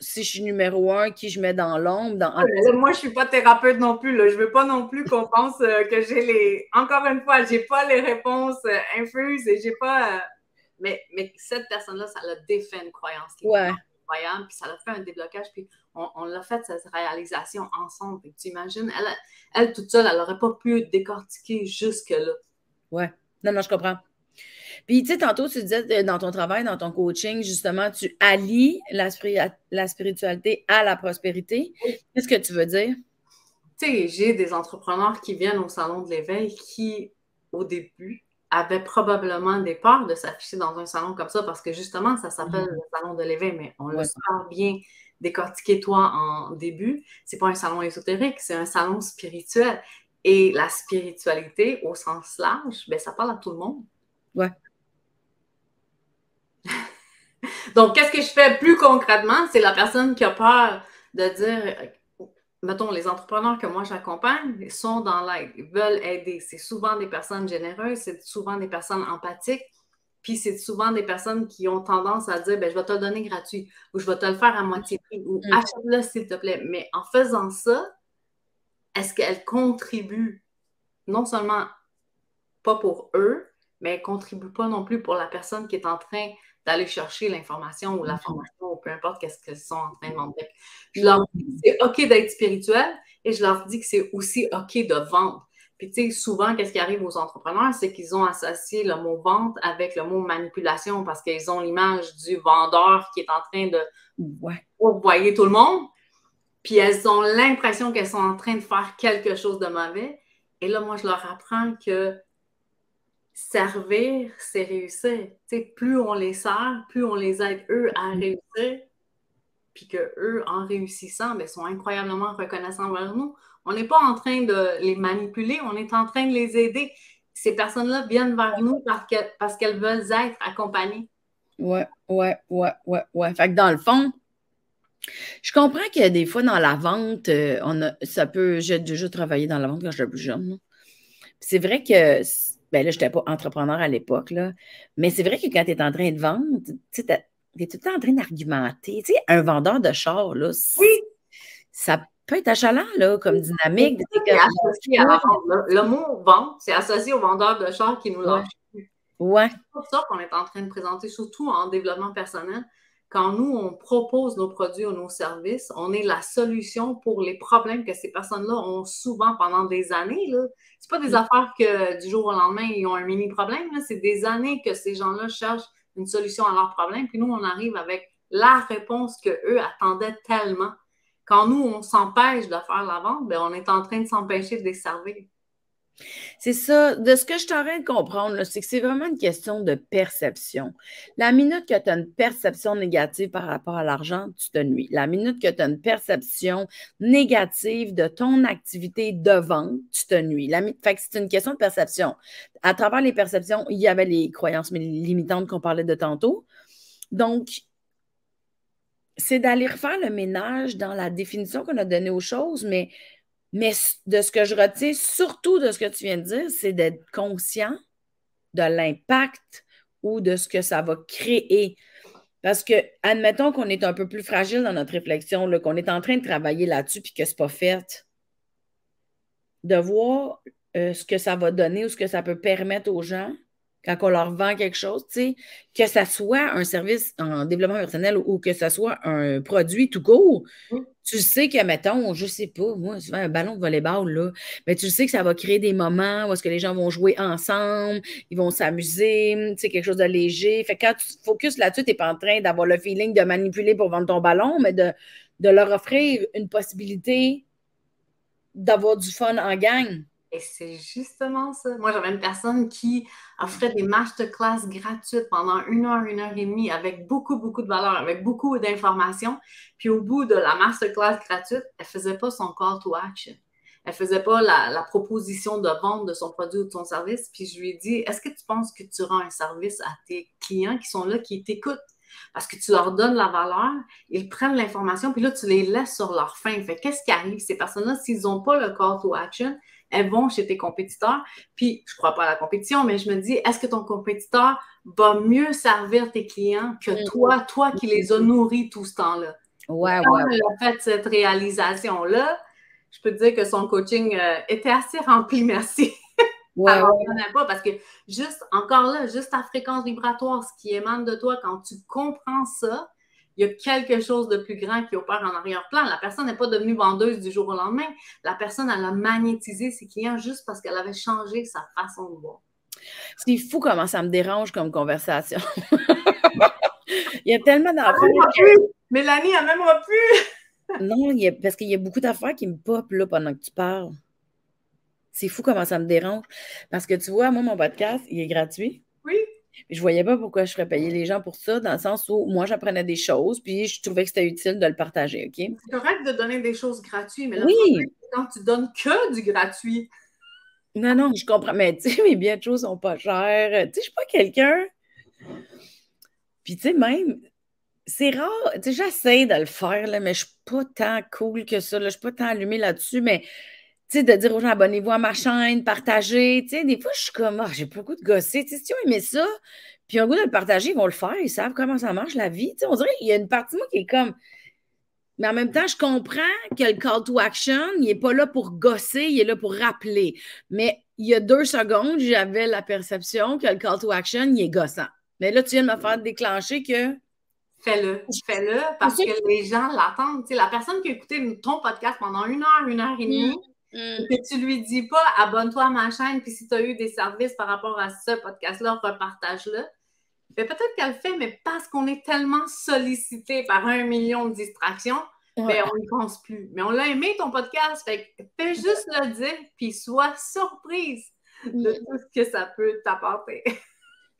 si je suis numéro 1, qui je mets dans l'ombre? Moi, je suis pas thérapeute non plus, là. Je veux pas non plus qu'on pense que j'ai les... Encore une fois, j'ai pas les réponses infuses et j'ai pas... Mais cette personne-là, ça l'a défait une croyance qui est incroyable, puis ça l'a fait un déblocage, puis on l'a fait cette réalisation ensemble. Puis tu imagines, elle toute seule, elle n'aurait pas pu décortiquer jusque-là. Ouais. Non, je comprends. Puis, tu sais, tantôt, tu disais dans ton travail, dans ton coaching, justement, tu allies la spiritualité à la prospérité. Qu'est-ce que tu veux dire? Tu sais, j'ai des entrepreneurs qui viennent au Salon de l'éveil qui, au début, avaient probablement des peurs de s'afficher dans un salon comme ça parce que, justement, ça s'appelle le Salon de l'éveil, mais on l'a super bien décortiqué, toi, en début. C'est pas un salon ésotérique, c'est un salon spirituel. Et la spiritualité, au sens large, ben, ça parle à tout le monde. Ouais. Donc, qu'est-ce que je fais plus concrètement? C'est la personne qui a peur de dire, mettons, les entrepreneurs que moi j'accompagne sont dans l'aide, ils veulent aider. C'est souvent des personnes généreuses, c'est souvent des personnes empathiques, puis c'est souvent des personnes qui ont tendance à dire, ben, je vais te le donner gratuit, ou je vais te le faire à moitié prix, ou achète-le s'il te plaît. Mais en faisant ça, est-ce qu'elles contribuent non seulement pas pour eux, mais elles ne contribuent pas non plus pour la personne qui est en train d'aller chercher l'information ou la formation ou peu importe qu'est-ce qu'ils sont en train de montrer. Je leur dis que c'est OK d'être spirituel et je leur dis que c'est aussi OK de vendre. Puis, tu sais, souvent, qu'est-ce qui arrive aux entrepreneurs, c'est qu'ils ont associé le mot vente avec le mot manipulation parce qu'ils ont l'image du vendeur qui est en train de pourvoyer tout le monde. Puis, elles ont l'impression qu'elles sont en train de faire quelque chose de mauvais. Et là, moi, je leur apprends que servir, c'est réussir. Tu sais, plus on les sert, plus on les aide, eux, à réussir, puis qu'eux, en réussissant, bien, sont incroyablement reconnaissants envers nous. On n'est pas en train de les manipuler, on est en train de les aider. Ces personnes-là viennent vers nous parce qu'elles veulent être accompagnées. Ouais. Fait que dans le fond, je comprends que des fois, dans la vente, j'ai déjà travaillé dans la vente quand j'étais plus jeune, là. C'est vrai que, ben là, je n'étais pas entrepreneur à l'époque, là, mais c'est vrai que quand tu es en train de vendre, tu sais, tu es tout le temps en train d'argumenter. Tu sais, un vendeur de char, là, Oui, ça peut être achalant, là, comme dynamique. c'est associé à la vente. Le mot vente, c'est associé au vendeur de char qui nous lâche plus. Ouais. C'est pour ça qu'on est en train de présenter, surtout en développement personnel. Quand nous, on propose nos produits ou nos services, on est la solution pour les problèmes que ces personnes-là ont souvent pendant des années. Ce n'est pas des affaires que du jour au lendemain, ils ont un mini-problème. C'est des années que ces gens-là cherchent une solution à leurs problèmes. Puis nous, on arrive avec la réponse qu'eux attendaient tellement. Quand nous, on s'empêche de faire la vente, bien, on est en train de s'empêcher de les servir. C'est ça. De ce que je suis en train de comprendre, c'est que c'est vraiment une question de perception. La minute que tu as une perception négative par rapport à l'argent, tu te nuis. La minute que tu as une perception négative de ton activité de vente, tu te nuis. Fait que c'est une question de perception. À travers les perceptions, il y avait les croyances limitantes qu'on parlait de tantôt. Donc, c'est d'aller refaire le ménage dans la définition qu'on a donnée aux choses, mais de ce que je retiens, surtout de ce que tu viens de dire, c'est d'être conscient de l'impact ou de ce que ça va créer. Parce que, admettons qu'on est un peu plus fragile dans notre réflexion, là, qu'on est en train de travailler là-dessus puis que ce n'est pas fait, de voir ce que ça va donner ou ce que ça peut permettre aux gens quand on leur vend quelque chose, tu sais, que ça soit un service en développement personnel ou que ça soit un produit tout court. Tu sais que, mettons, je sais pas, moi, souvent un ballon de volleyball, là, mais tu sais que ça va créer des moments où est-ce que les gens vont jouer ensemble, ils vont s'amuser, tu sais, quelque chose de léger. Fait que quand tu focuses là-dessus, tu n'es pas en train d'avoir le feeling de manipuler pour vendre ton ballon, mais de leur offrir une possibilité d'avoir du fun en gang. Et c'est justement ça. Moi, j'avais une personne qui offrait des masterclass gratuites pendant 1 heure et demie avec beaucoup, beaucoup de valeur, avec beaucoup d'informations. Puis au bout de la masterclass gratuite, elle ne faisait pas son call to action. Elle ne faisait pas la proposition de vente de son produit ou de son service. Puis je lui ai dit, est-ce que tu penses que tu rends un service à tes clients qui sont là, qui t'écoutent? Parce que tu leur donnes la valeur, ils prennent l'information, puis là, tu les laisses sur leur faim. Fait qu'est-ce qui arrive? Ces personnes-là, s'ils n'ont pas le call to action, elles vont chez tes compétiteurs. Puis, je ne crois pas à la compétition, mais je me dis, est-ce que ton compétiteur va mieux servir tes clients que toi qui les as nourris tout ce temps-là? Ouais. Quand elle a fait cette réalisation-là, je peux te dire que son coaching était assez rempli, merci. Ouais. Pas parce que encore là, juste ta fréquence vibratoire, ce qui émane de toi, quand tu comprends ça, il y a quelque chose de plus grand qui opère en arrière-plan. La personne n'est pas devenue vendeuse du jour au lendemain. La personne, elle a magnétisé ses clients juste parce qu'elle avait changé sa façon de voir. C'est fou comment ça me dérange comme conversation. Il y a tellement d'affaires. Mélanie, elle m'aimera plus. Non, parce qu'il y a beaucoup d'affaires qui me popent là, pendant que tu parles. C'est fou comment ça me dérange. Parce que tu vois, moi, mon podcast, il est gratuit. Oui. Je ne voyais pas pourquoi je ferais payer les gens pour ça, dans le sens où moi, j'apprenais des choses, puis je trouvais que c'était utile de le partager, OK? C'est correct de donner des choses gratuites, mais là, oui. Quand tu donnes que du gratuit. Non, je comprends. Mais tu sais, mes billets de choses sont pas chers. Tu sais, je suis pas quelqu'un. Puis tu sais, même, c'est rare. Tu sais, j'essaie de le faire, là, mais je suis pas tant cool que ça. Là. Je suis pas tant allumée là-dessus, mais tu sais, de dire aux gens, abonnez-vous à ma chaîne, partagez. Tu sais, des fois, je suis comme, j'ai pas le goût de gosser. Tu sais, si ils ont aimé ça, puis ils ont le goût de le partager, ils vont le faire. Ils savent comment ça marche, la vie. Tu sais, on dirait qu'il y a une partie de moi qui est comme... Mais en même temps, je comprends que le call to action, il n'est pas là pour gosser, il est là pour rappeler. Mais il y a 2 secondes, j'avais la perception que le call to action, il est gossant. Mais là, tu viens de me faire déclencher que... Fais-le parce que les gens l'attendent. Tu sais, la personne qui a écouté ton podcast pendant 1 heure et demie, et que tu lui dis pas abonne-toi à ma chaîne, puis si tu as eu des services par rapport à ce podcast-là, repartage-le. Mais peut-être qu'elle le fait, mais parce qu'on est tellement sollicité par 1 million de distractions ben, on n'y pense plus. Mais on l'a aimé, ton podcast. Fait que fais juste le dire, puis sois surprise de tout ce que ça peut t'apporter.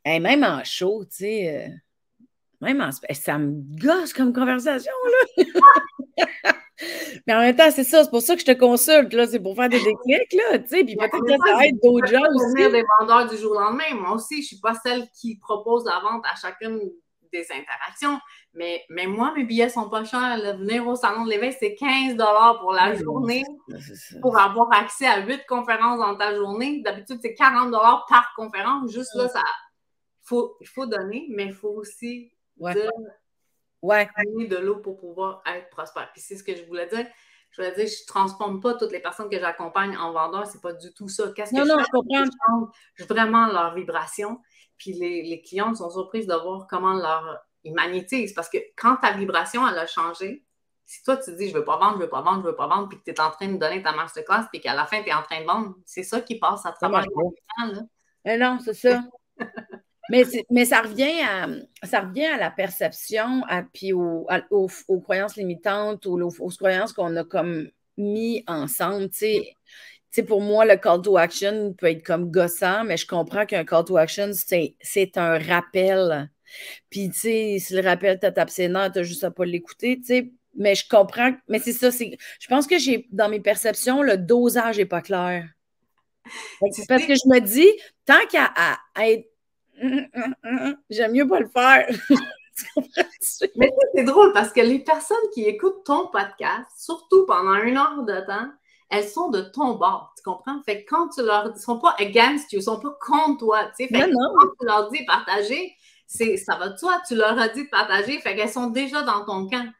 Hey, même en show, tu sais, même en... ça me gosse comme conversation, là. Mais en même temps, c'est ça, c'est pour ça que je te consulte, là, c'est pour faire des déclics, là, tu sais, puis peut-être que ça aide d'autres gens aussi. Devenir des vendeurs du jour au lendemain. Moi aussi, je ne suis pas celle qui propose la vente à chacune des interactions, mais moi, mes billets ne sont pas chers. Là. Venir au Salon de l'éveil, c'est 15 pour la journée pour avoir accès à 8 conférences dans ta journée. D'habitude, c'est 40 par conférence. Juste là, il faut donner, mais il faut aussi dire de l'eau pour pouvoir être prospère. Puis c'est ce que je voulais dire. Je voulais dire, je ne transforme pas toutes les personnes que j'accompagne en vendeurs. C'est pas du tout ça. Qu'est-ce que je fais? Je change vraiment leur vibration. Puis les clients sont surprises de voir comment ils magnétisent. Parce que quand ta vibration, elle a changé, si toi, tu te dis, je veux pas vendre, je veux pas vendre, je veux pas vendre, puis que tu es en train de donner ta masterclass, puis qu'à la fin, tu es en train de vendre, c'est ça qui passe à travers les gens. Non, c'est ça. Mais ça revient à la perception, puis aux croyances limitantes, aux croyances qu'on a comme mis ensemble. Tu sais, pour moi, le call to action peut être comme gossant, mais je comprends qu'un call to action, c'est un rappel. Puis, tu sais, si le rappel te tape ses nerfs, tu n'as juste à pas l'écouter, tu sais. Mais je comprends, mais c'est ça, je pense que dans mes perceptions, le dosage n'est pas clair. Parce que je me dis, tant qu'à être j'aime mieux pas le faire. Mais c'est drôle parce que les personnes qui écoutent ton podcast, surtout pendant 1 heure de temps, elles sont de ton bord, tu comprends? Fait que quand tu leur dis, ils sont pas against you, ils sont pas contre toi, tu sais. Fait que quand tu leur dis partager, ça va de toi, tu leur as dit de partager, fait qu'elles sont déjà dans ton camp.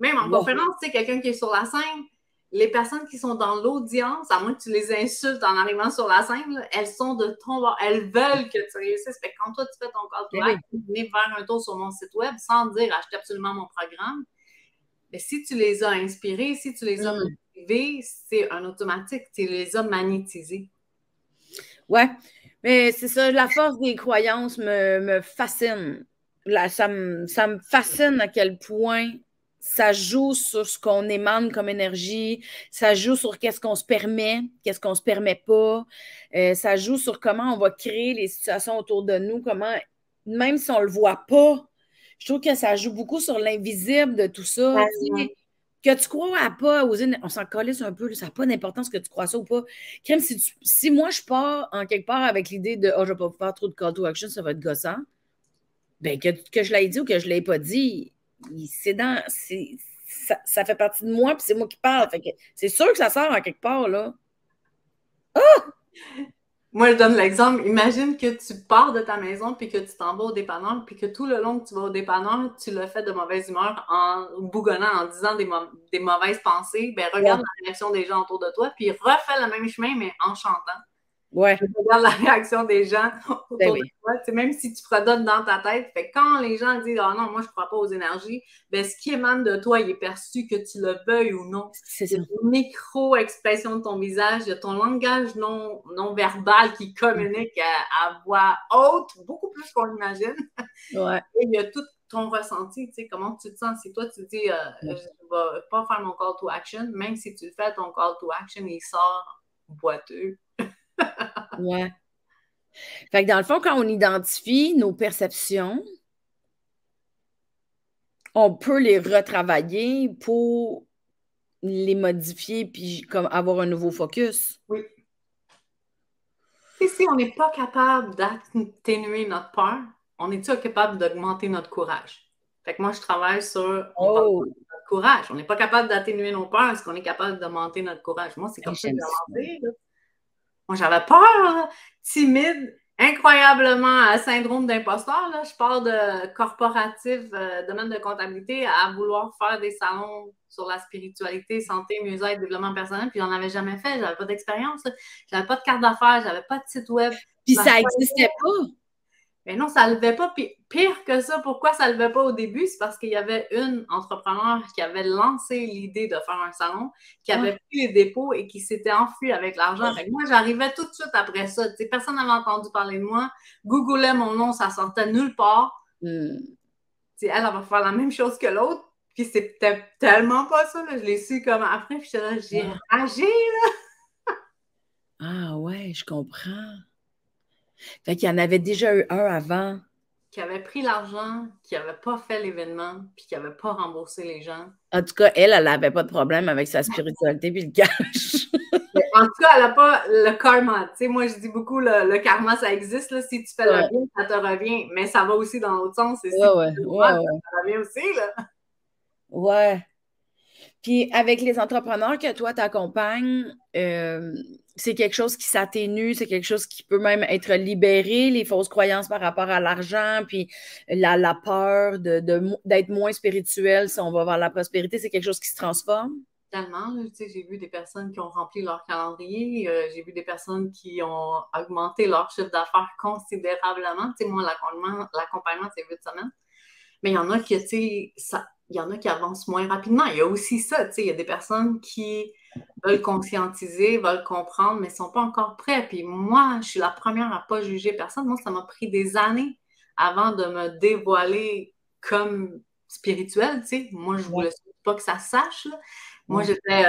Même en conférence, tu sais, quelqu'un qui est sur la scène, les personnes qui sont dans l'audience, à moins que tu les insultes en arrivant sur la scène, là, elles sont de ton bord. Elles veulent que tu réussisses. Fait que quand toi, tu fais ton call to action, venez faire un tour sur mon site web sans dire achetez absolument mon programme. Mais si tu les as inspirés, si tu les as motivés, c'est un automatique. Tu les as magnétisés. Ouais, mais c'est ça, la force des croyances me fascine. Ça me fascine à quel point ça joue sur ce qu'on émane comme énergie, ça joue sur qu'est-ce qu'on se permet pas, ça joue sur comment on va créer les situations autour de nous, comment, même si on le voit pas, je trouve que ça joue beaucoup sur l'invisible de tout ça. Que tu crois à pas oser, on s'en calisse un peu, ça n'a pas d'importance que tu crois ça ou pas. Crème, si moi je pars en quelque part avec l'idée de je ne vais pas faire trop de call to action, ça va être gossant, ben que je l'ai dit ou que je ne l'ai pas dit, ça fait partie de moi, puis c'est moi qui parle. C'est sûr que ça sort en quelque part, là. Moi, je donne l'exemple. Imagine que tu pars de ta maison puis que tu t'en vas au dépanneur puis que tout le long que tu vas au dépanneur, tu le fais de mauvaise humeur en bougonnant, en disant des mauvaises pensées. Ben, regarde la réaction des gens autour de toi puis refais le même chemin, mais en chantant. Regarde la réaction des gens autour de toi. Même si tu fredonnes dans ta tête, fait quand les gens disent « Ah non, moi, je ne crois pas aux énergies », ben, ce qui émane de toi, il est perçu que tu le veuilles ou non. C'est une micro-expression de ton visage, il y a ton langage non-verbal qui communique à voix haute, beaucoup plus qu'on l'imagine. Et il y a tout ton ressenti, tu sais, comment tu te sens. Si toi, tu dis « Je ne vais pas faire mon call to action », même si tu le fais, ton call to action, il sort boiteux. Ouais. Fait que dans le fond, quand on identifie nos perceptions, on peut les retravailler pour les modifier puis comme avoir un nouveau focus. Oui. Et si on n'est pas capable d'atténuer notre peur, on est-tu capable d'augmenter notre courage? Fait que moi, je travaille sur notre courage. On n'est pas capable d'atténuer nos peurs. Est-ce qu'on est capable d'augmenter notre courage? Moi, c'est comme ça que j'ai avancé. Moi, j'avais peur, là, timide, incroyablement syndrome d'imposteur. Là. Je pars de corporatif, domaine de comptabilité, à vouloir faire des salons sur la spiritualité, santé, mieux-être, développement personnel, puis j'en avais jamais fait. J'avais pas d'expérience. J'avais pas de carte d'affaires, j'avais pas de site web. Puis ça n'existait pas. Mais non, ça ne levait pas. Puis pire que ça, pourquoi ça ne levait pas au début? C'est parce qu'il y avait une entrepreneur qui avait lancé l'idée de faire un salon, qui avait pris les dépôts et qui s'était enfuie avec l'argent. Fait que moi, j'arrivais tout de suite après ça. Tu sais, personne n'avait entendu parler de moi. Googlait mon nom, ça sortait nulle part. Tu sais, elle va faire la même chose que l'autre. Puis c'était tellement pas ça, là. Je l'ai su comme après, puis j'étais là, j'ai ragé, là. Ah ouais, je comprends. Fait qu'il y en avait déjà eu un avant. Qui avait pris l'argent, qui n'avait pas fait l'événement, puis qui n'avait pas remboursé les gens. En tout cas, elle n'avait pas de problème avec sa spiritualité puis le cash. Mais en tout cas, elle n'a pas le karma. Tu sais, moi, je dis beaucoup, le karma, ça existe. Là. Si tu fais le bien, ça te revient. Mais ça va aussi dans l'autre sens. Et si tu fais le mal, ça te revient aussi. Là. Ouais. Puis avec les entrepreneurs que toi, t'accompagnes, c'est quelque chose qui s'atténue, c'est quelque chose qui peut même être libéré, les fausses croyances par rapport à l'argent, puis la peur d'être moins spirituel si on va vers la prospérité, c'est quelque chose qui se transforme? Tellement, tu sais, j'ai vu des personnes qui ont rempli leur calendrier, j'ai vu des personnes qui ont augmenté leur chiffre d'affaires considérablement. Tu sais, moi, l'accompagnement, c'est 8 semaines. Mais il y en a qui, tu sais, il y en a qui avancent moins rapidement. Il y a aussi ça, tu sais, il y a des personnes qui veulent conscientiser, veulent comprendre, mais ne sont pas encore prêts. Puis moi, je suis la première à ne pas juger personne. Moi, ça m'a pris des années avant de me dévoiler comme spirituelle, tu sais. Moi, je ne voulais pas que ça se sache, là. Moi, j'étais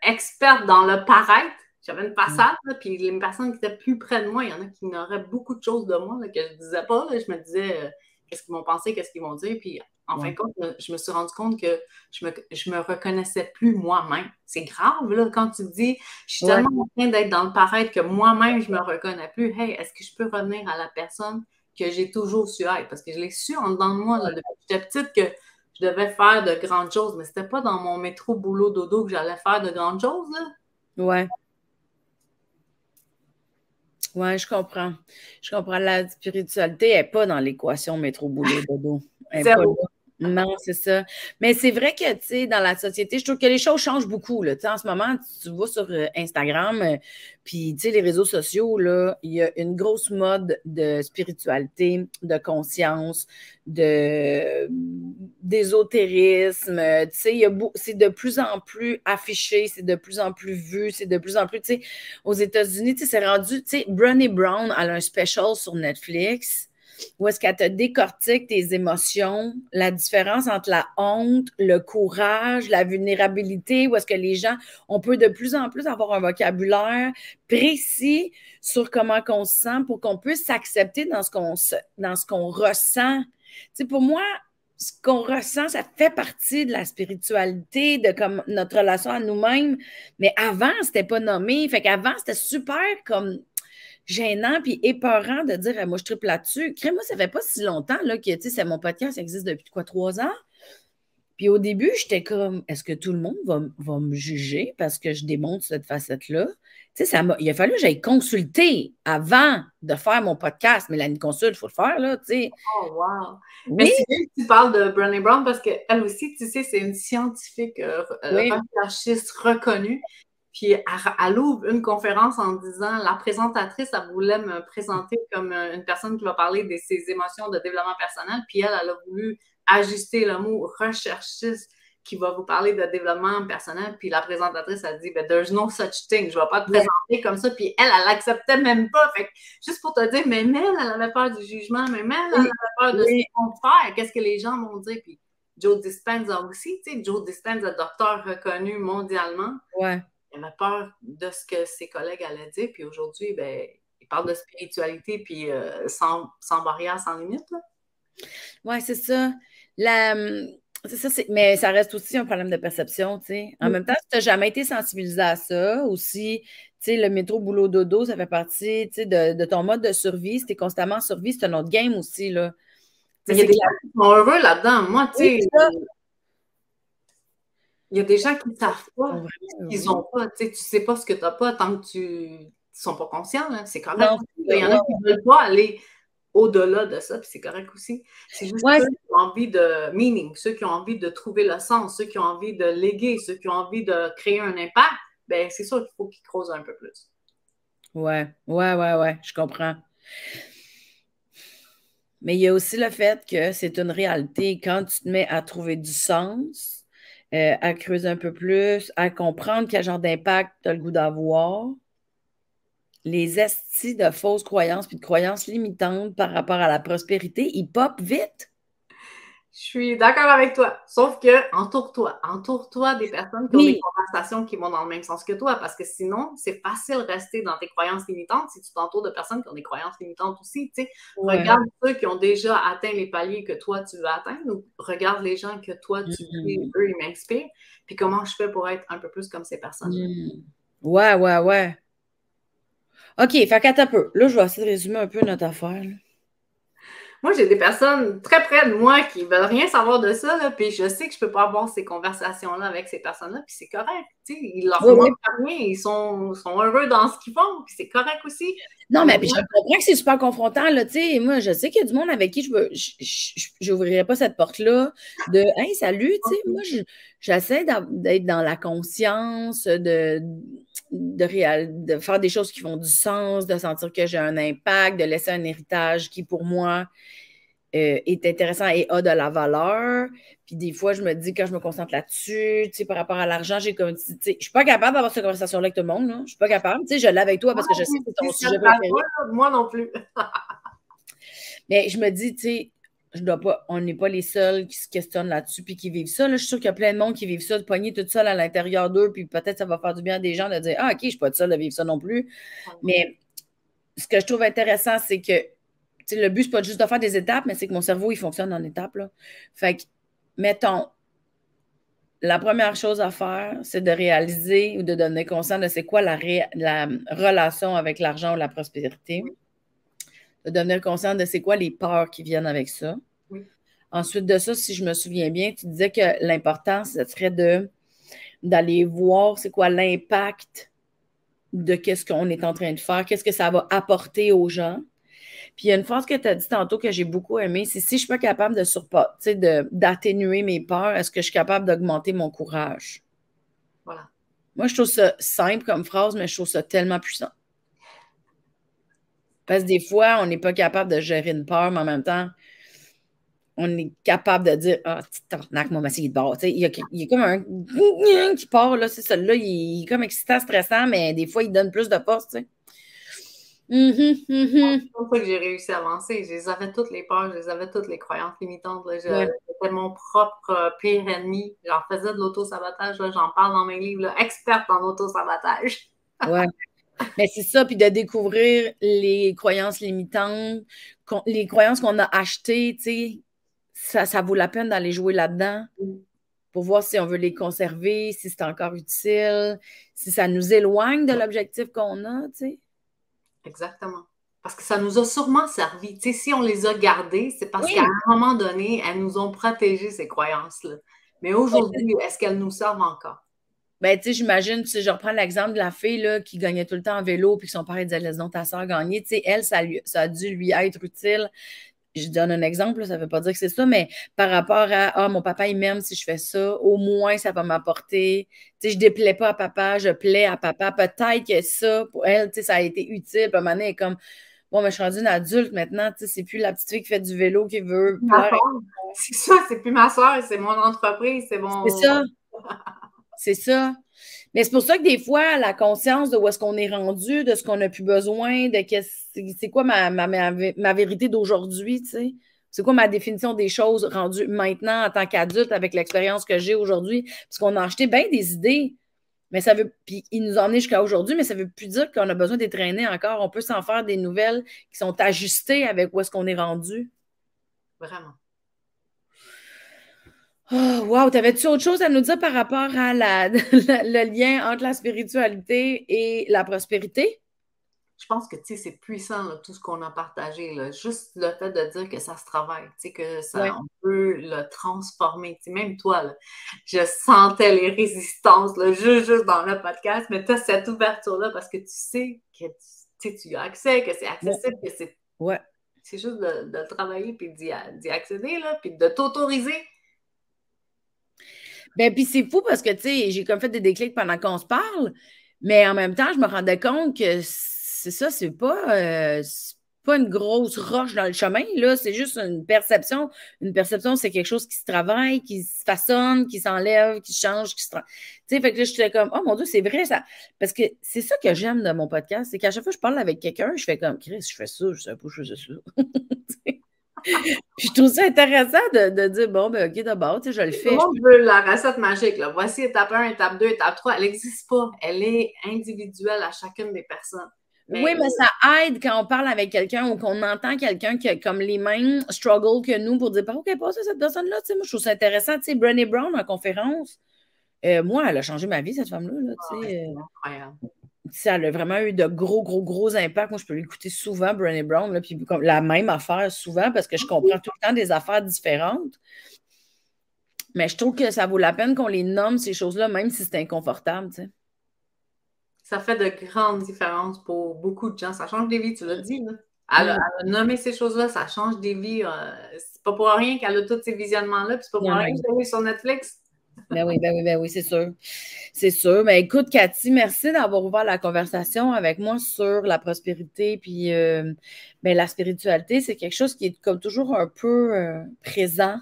experte dans le paraître. J'avais une façade, là, puis les personnes qui étaient plus près de moi, il y en a qui ignoraient beaucoup de choses de moi là, que je ne disais pas. Là. Je me disais qu'est-ce qu'ils vont penser, qu'est-ce qu'ils vont dire. Puis en fin de compte, je me suis rendu compte que je me reconnaissais plus moi-même. C'est grave, là, quand tu dis je suis tellement en train d'être dans le paraître que moi-même, je me reconnais plus. Hey, est-ce que je peux revenir à la personne que j'ai toujours su être? Parce que je l'ai su en dedans de moi là, depuis que j'étais petite que je devais faire de grandes choses, mais c'était pas dans mon métro, boulot, dodo que j'allais faire de grandes choses, là. Ouais. Ouais, je comprends. Je comprends. La spiritualité n'est pas dans l'équation métro, boulot, dodo. Elle est pas là. Non, c'est ça. Mais c'est vrai que, tu sais, dans la société, je trouve que les choses changent beaucoup, là. Tu sais, en ce moment, tu vois sur Instagram, puis, tu sais, les réseaux sociaux, là, il y a une grosse mode de spiritualité, de conscience, d'ésotérisme. Tu sais, c'est de plus en plus affiché, c'est de plus en plus vu, c'est de plus en plus, tu sais, aux États-Unis, tu sais, c'est rendu, tu sais, Brené Brown, elle a un special sur Netflix où est-ce qu'elle te décortique tes émotions, la différence entre la honte, le courage, la vulnérabilité, où est-ce que les gens, on peut de plus en plus avoir un vocabulaire précis sur comment on se sent pour qu'on puisse s'accepter dans ce qu'on ressent. Tu sais, pour moi, ce qu'on ressent, ça fait partie de la spiritualité, de comme notre relation à nous-mêmes. Mais avant, c'était pas nommé. Fait qu'avant, c'était super comme gênant puis épeurant de dire moi je triple là-dessus. Crée, moi, ça fait pas si longtemps là, que c'est mon podcast, ça existe depuis quoi, 3 ans? Puis au début, j'étais comme est-ce que tout le monde va me juger parce que je démontre cette facette-là? Tu sais, il a fallu que j'aille consulter avant de faire mon podcast. Mais une consulte, il faut le faire, là, tu sais. Oh, wow! Oui. Mais c'est bien que tu parles de Brené Brown parce qu'elle aussi, tu sais, c'est une scientifique recherchiste reconnue. Puis elle ouvre une conférence en disant la présentatrice, elle voulait me présenter comme une personne qui va parler de ses émotions de développement personnel. Puis elle a voulu ajuster le mot recherchiste qui va vous parler de développement personnel. Puis la présentatrice a dit there's no such thing. Je ne vais pas te présenter comme ça. Puis elle l'acceptait même pas. Fait que, juste pour te dire, mais elle avait peur du jugement, mais elle avait peur de ce qu'ils vont faire. Qu'est-ce que les gens vont dire? Puis Joe Dispenza aussi, tu sais, Joe Dispenza, docteur reconnu mondialement. Ouais. Il avait peur de ce que ses collègues allaient dire. Puis aujourd'hui, il parle de spiritualité, puis sans barrière, sans limite. Oui, c'est ça. C'est ça, mais ça reste aussi un problème de perception, tu sais. En même temps, si tu n'as jamais été sensibilisé à ça, aussi, tu sais, le métro, boulot, dodo, ça fait partie, tu sais, de ton mode de survie. Si tu es constamment en survie, c'est un autre game aussi, là. Il y a des gens qui sont heureux là-dedans. Moi, tu sais, il y a des gens qui ne savent pas ce qu'ils n'ont pas. Tu ne sais pas ce que tu n'as pas tant que tu ne sont pas conscients. C'est correct. Il y en a qui ne veulent pas aller au-delà de ça, puis c'est correct aussi. C'est juste ceux qui ont envie de meaning, ceux qui ont envie de trouver le sens, ceux qui ont envie de léguer, ceux qui ont envie de créer un impact, c'est sûr qu'il faut qu'ils creusent un peu plus. Ouais, je comprends. Mais il y a aussi le fait que c'est une réalité. Quand tu te mets à trouver du sens, à creuser un peu plus, à comprendre quel genre d'impact tu as le goût d'avoir, les estis de fausses croyances puis de croyances limitantes par rapport à la prospérité, ils popent vite. Je suis d'accord avec toi. Sauf que entoure-toi. Entoure-toi des personnes qui ont des conversations qui vont dans le même sens que toi. Parce que sinon, c'est facile de rester dans tes croyances limitantes si tu t'entoures de personnes qui ont des croyances limitantes aussi. Tu sais. Ouais. Regarde ceux qui ont déjà atteint les paliers que toi, tu veux atteindre. Ou regarde les gens que toi, tu dis, eux, ils m'inspirent. Puis comment je fais pour être un peu plus comme ces personnes-là. Ouais. OK, fait qu'attends un peu. Là, je vais essayer de résumer un peu notre affaire. Là. Moi, j'ai des personnes très près de moi qui ne veulent rien savoir de ça, là, puis je sais que je ne peux pas avoir ces conversations-là avec ces personnes-là, puis c'est correct. Ils leur manquent rien, ils sont heureux dans ce qu'ils font, puis c'est correct aussi. Non, mais je comprends que c'est super confrontant, là, tu sais. Moi, je sais qu'il y a du monde avec qui je n'ouvrirai pas cette porte-là de « Hey, salut », tu sais. Moi, j'essaie d'être dans la conscience, de faire des choses qui font du sens, de sentir que j'ai un impact, de laisser un héritage qui, pour moi, est intéressant et a de la valeur. Puis des fois, je me dis, quand je me concentre là-dessus, tu sais, par rapport à l'argent, j'ai comme, tu sais, je suis pas capable d'avoir cette conversation-là avec tout le monde, là. Je suis pas capable. Tu sais, je l'ai avec toi parce que je sais que c'est ton sujet préféré. Moi non plus. Mais je me dis, tu sais, on n'est pas les seuls qui se questionnent là-dessus puis qui vivent ça. Là, je suis sûre qu'il y a plein de monde qui vivent ça, de pogner tout seul à l'intérieur d'eux, puis peut-être ça va faire du bien à des gens de dire, ah, OK, je suis pas seule de vivre ça non plus. Mais ce que je trouve intéressant, c'est que le but, c'est pas juste de faire des étapes, mais c'est que mon cerveau, il fonctionne en étapes. Là. Fait que, mettons, la première chose à faire, c'est de réaliser ou de devenir conscient de c'est quoi la relation avec l'argent ou la prospérité. Oui. De devenir conscient de c'est quoi les peurs qui viennent avec ça. Oui. Ensuite de ça, si je me souviens bien, tu disais que l'important, ce serait d'aller voir c'est quoi l'impact de qu'est-ce qu'on est en train de faire, qu'est-ce que ça va apporter aux gens. Puis il y a une phrase que tu as dit tantôt que j'ai beaucoup aimée, c'est si je ne suis pas capable d'atténuer mes peurs, est-ce que je suis capable d'augmenter mon courage? Voilà. Moi, je trouve ça simple comme phrase, mais je trouve ça tellement puissant. Parce que des fois, on n'est pas capable de gérer une peur, mais en même temps, on est capable de dire ah, tabarnak, moi, c'est de bord. Il y a comme un qui part, là, c'est celui-là, il est comme excitant, stressant, mais des fois, il donne plus de force, tu sais. C'est pour ça que j'ai réussi à avancer. Je les avais toutes les peurs, je les avais toutes les croyances limitantes. J'étais mon propre pire ennemi. J'en faisais de l'auto-sabotage. J'en parle dans mes livres. Là, experte en auto-sabotage. Ouais. Mais c'est ça, puis de découvrir les croyances limitantes, les croyances qu'on a achetées, tu sais, ça vaut la peine d'aller jouer là-dedans pour voir si on veut les conserver, si c'est encore utile, si ça nous éloigne de l'objectif qu'on a, tu sais. Exactement. Parce que ça nous a sûrement servi. Tu sais, si on les a gardées, c'est parce qu'à un moment donné, elles nous ont protégé, ces croyances-là. Mais aujourd'hui, est-ce qu'elles nous servent encore? Ben, tu sais, j'imagine, je reprends l'exemple de la fille là, qui gagnait tout le temps en vélo, puis que son père disait, laisse donc ta soeur gagner. Tu sais, elle, ça a dû lui être utile. Je donne un exemple, ça ne veut pas dire que c'est ça, mais par rapport à mon papa, il m'aime si je fais ça, au moins ça va m'apporter. Tu sais, je ne déplais pas à papa, je plais à papa. Peut-être que ça, pour elle, tu sais, ça a été utile. Puis à un moment donné, elle est comme bon, mais je suis rendue une adulte maintenant, tu sais, c'est plus la petite fille qui fait du vélo qui veut plaire. C'est ça, c'est plus ma soeur, c'est mon entreprise, c'est mon. C'est ça. C'est ça. Mais c'est pour ça que des fois, la conscience de où est-ce qu'on est rendu, de ce qu'on n'a plus besoin, de c'est quoi ma vérité d'aujourd'hui, tu sais? C'est quoi ma définition des choses rendues maintenant en tant qu'adulte avec l'expérience que j'ai aujourd'hui? Parce qu'on a acheté bien des idées, mais ça veut. Puis ils nous ont emmenés jusqu'à aujourd'hui, mais ça ne veut plus dire qu'on a besoin d'être traîné encore. On peut s'en faire des nouvelles qui sont ajustées avec où est-ce qu'on est rendu. Vraiment. Oh, wow, t'avais-tu autre chose à nous dire par rapport à le lien entre la spiritualité et la prospérité? Je pense que, tu sais, c'est puissant, là, tout ce qu'on a partagé, là. Juste le fait de dire que ça se travaille, tu sais, que ça, on peut le transformer. Tu sais, même toi, là, je sentais les résistances, là, juste dans le podcast, mais tu as cette ouverture-là parce que tu sais que tu as accès, que c'est accessible, que c'est... Ouais. C'est juste de le travailler puis d'y accéder, là, puis de t'autoriser. Ben, puis c'est fou parce que, tu sais, j'ai comme fait des déclics pendant qu'on se parle, mais en même temps, je me rendais compte que c'est ça, c'est pas une grosse roche dans le chemin, là, c'est juste une perception. Une perception, c'est quelque chose qui se travaille, qui se façonne, qui s'enlève, qui change, qui se... Tu sais, fait que là, j'étais comme, oh mon Dieu, c'est vrai, ça. Parce que c'est ça que j'aime de mon podcast, c'est qu'à chaque fois que je parle avec quelqu'un, je fais comme, Chris, je fais ça, je sais pas, je fais ça. Puis je trouve ça intéressant de dire, bon, ben OK, d'abord, tu sais, je le fais. Tout le monde veut la recette magique, là. Voici étape 1, étape 2, étape 3. Elle n'existe pas. Elle est individuelle à chacune des personnes. Oui, mais ça aide quand on parle avec quelqu'un ou qu'on entend quelqu'un qui a comme les mêmes struggles que nous pour dire, OK, pas ça, cette personne-là. Tu sais, moi, je trouve ça intéressant. Tu sais, Brené Brown en conférence, moi, elle a changé ma vie, cette femme-là. Là, c'est incroyable. Elle a vraiment eu de gros impacts. Moi, je peux l'écouter souvent, Brené Brown, là, puis comme la même affaire souvent parce que je comprends tout le temps des affaires différentes. Mais je trouve que ça vaut la peine qu'on les nomme, ces choses-là, même si c'est inconfortable. Tu sais. Ça fait de grandes différences pour beaucoup de gens. Ça change des vies, tu l'as dit. Là. Elle a nommé ces choses-là, ça change des vies. C'est pas pour rien qu'elle a tous ces visionnements-là, puis c'est pas pour rien qu'elle est sur Netflix. Ben oui, c'est sûr. C'est sûr. Mais écoute, Cathy, merci d'avoir ouvert la conversation avec moi sur la prospérité. Puis la spiritualité, c'est quelque chose qui est comme toujours un peu présent.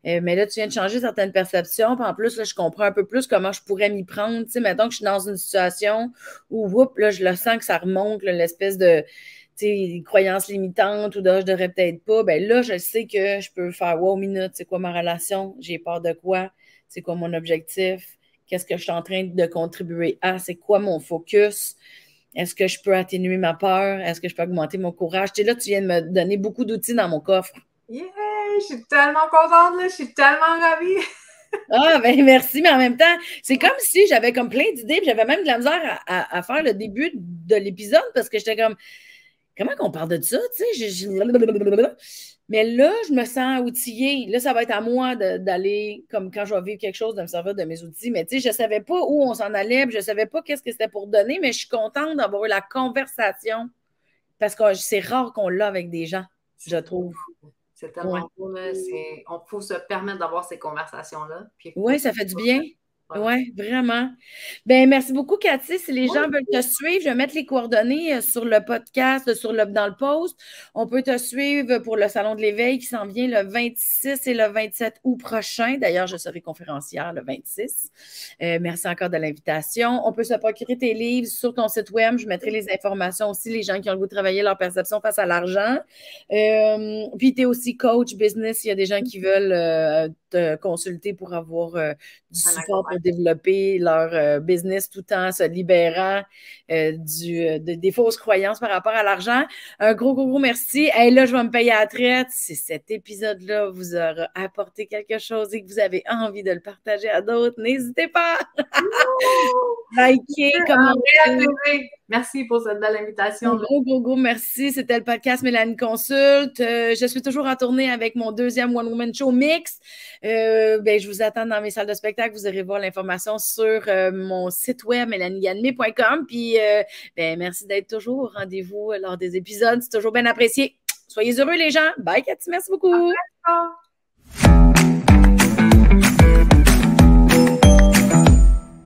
Mais là, tu viens de changer certaines perceptions. Puis en plus, là, je comprends un peu plus comment je pourrais m'y prendre. Tu sais, mettons que je suis dans une situation où, là, je le sens que ça remonte, l'espèce de croyances limitantes ou de je devrais peut-être pas. Ben là, je sais que je peux faire wow, minute, c'est quoi ma relation? J'ai peur de quoi? C'est quoi mon objectif? Qu'est-ce que je suis en train de contribuer à? C'est quoi mon focus? Est-ce que je peux atténuer ma peur? Est-ce que je peux augmenter mon courage? Tu sais, là, tu viens de me donner beaucoup d'outils dans mon coffre. Yeah! Je suis tellement contente, là. Je suis tellement ravie. Ah, ben merci, mais en même temps, c'est comme si j'avais comme plein d'idées, puis j'avais même de la misère à faire le début de l'épisode parce que j'étais comme, comment qu'on parle de ça, tu sais? Mais là, je me sens outillée. Là, ça va être à moi d'aller, comme quand je vais vivre quelque chose, de me servir de mes outils. Mais tu sais, je ne savais pas où on s'en allait, puis je ne savais pas qu'est-ce que c'était pour donner, mais je suis contente d'avoir eu la conversation parce que c'est rare qu'on l'a avec des gens, je trouve. C'est tellement cool. Il faut se permettre d'avoir ces conversations-là. Oui, ça fait du bien. Oui, vraiment. Ben, merci beaucoup, Cathy. Si les gens veulent te suivre, je vais mettre les coordonnées sur le podcast, dans le post. On peut te suivre pour le Salon de l'éveil qui s'en vient le 26 et le 27 août prochain. D'ailleurs, je serai conférencière le 26. Merci encore de l'invitation. On peut se procurer tes livres sur ton site web. Je mettrai les informations aussi, les gens qui ont le goût de travailler leur perception face à l'argent. Puis, tu es aussi coach business. Il y a des gens qui veulent te consulter pour avoir du support pour développer leur business tout en se libérant des fausses croyances par rapport à l'argent. Un gros merci. Et là, je vais me payer à la traite. Si cet épisode-là vous aura apporté quelque chose et que vous avez envie de le partager à d'autres, n'hésitez pas. Likez, commentez. Merci pour cette belle invitation. Gros merci. C'était le podcast Mélanie Consulte. Je suis toujours en tournée avec mon deuxième One Woman Show Mix. Je vous attends dans mes salles de spectacle. Vous irez voir l'information sur mon site web mélaniegagné.com. Puis, merci d'être toujours au rendez-vous lors des épisodes. C'est toujours bien apprécié. Soyez heureux, les gens. Bye, Cathy. Merci beaucoup.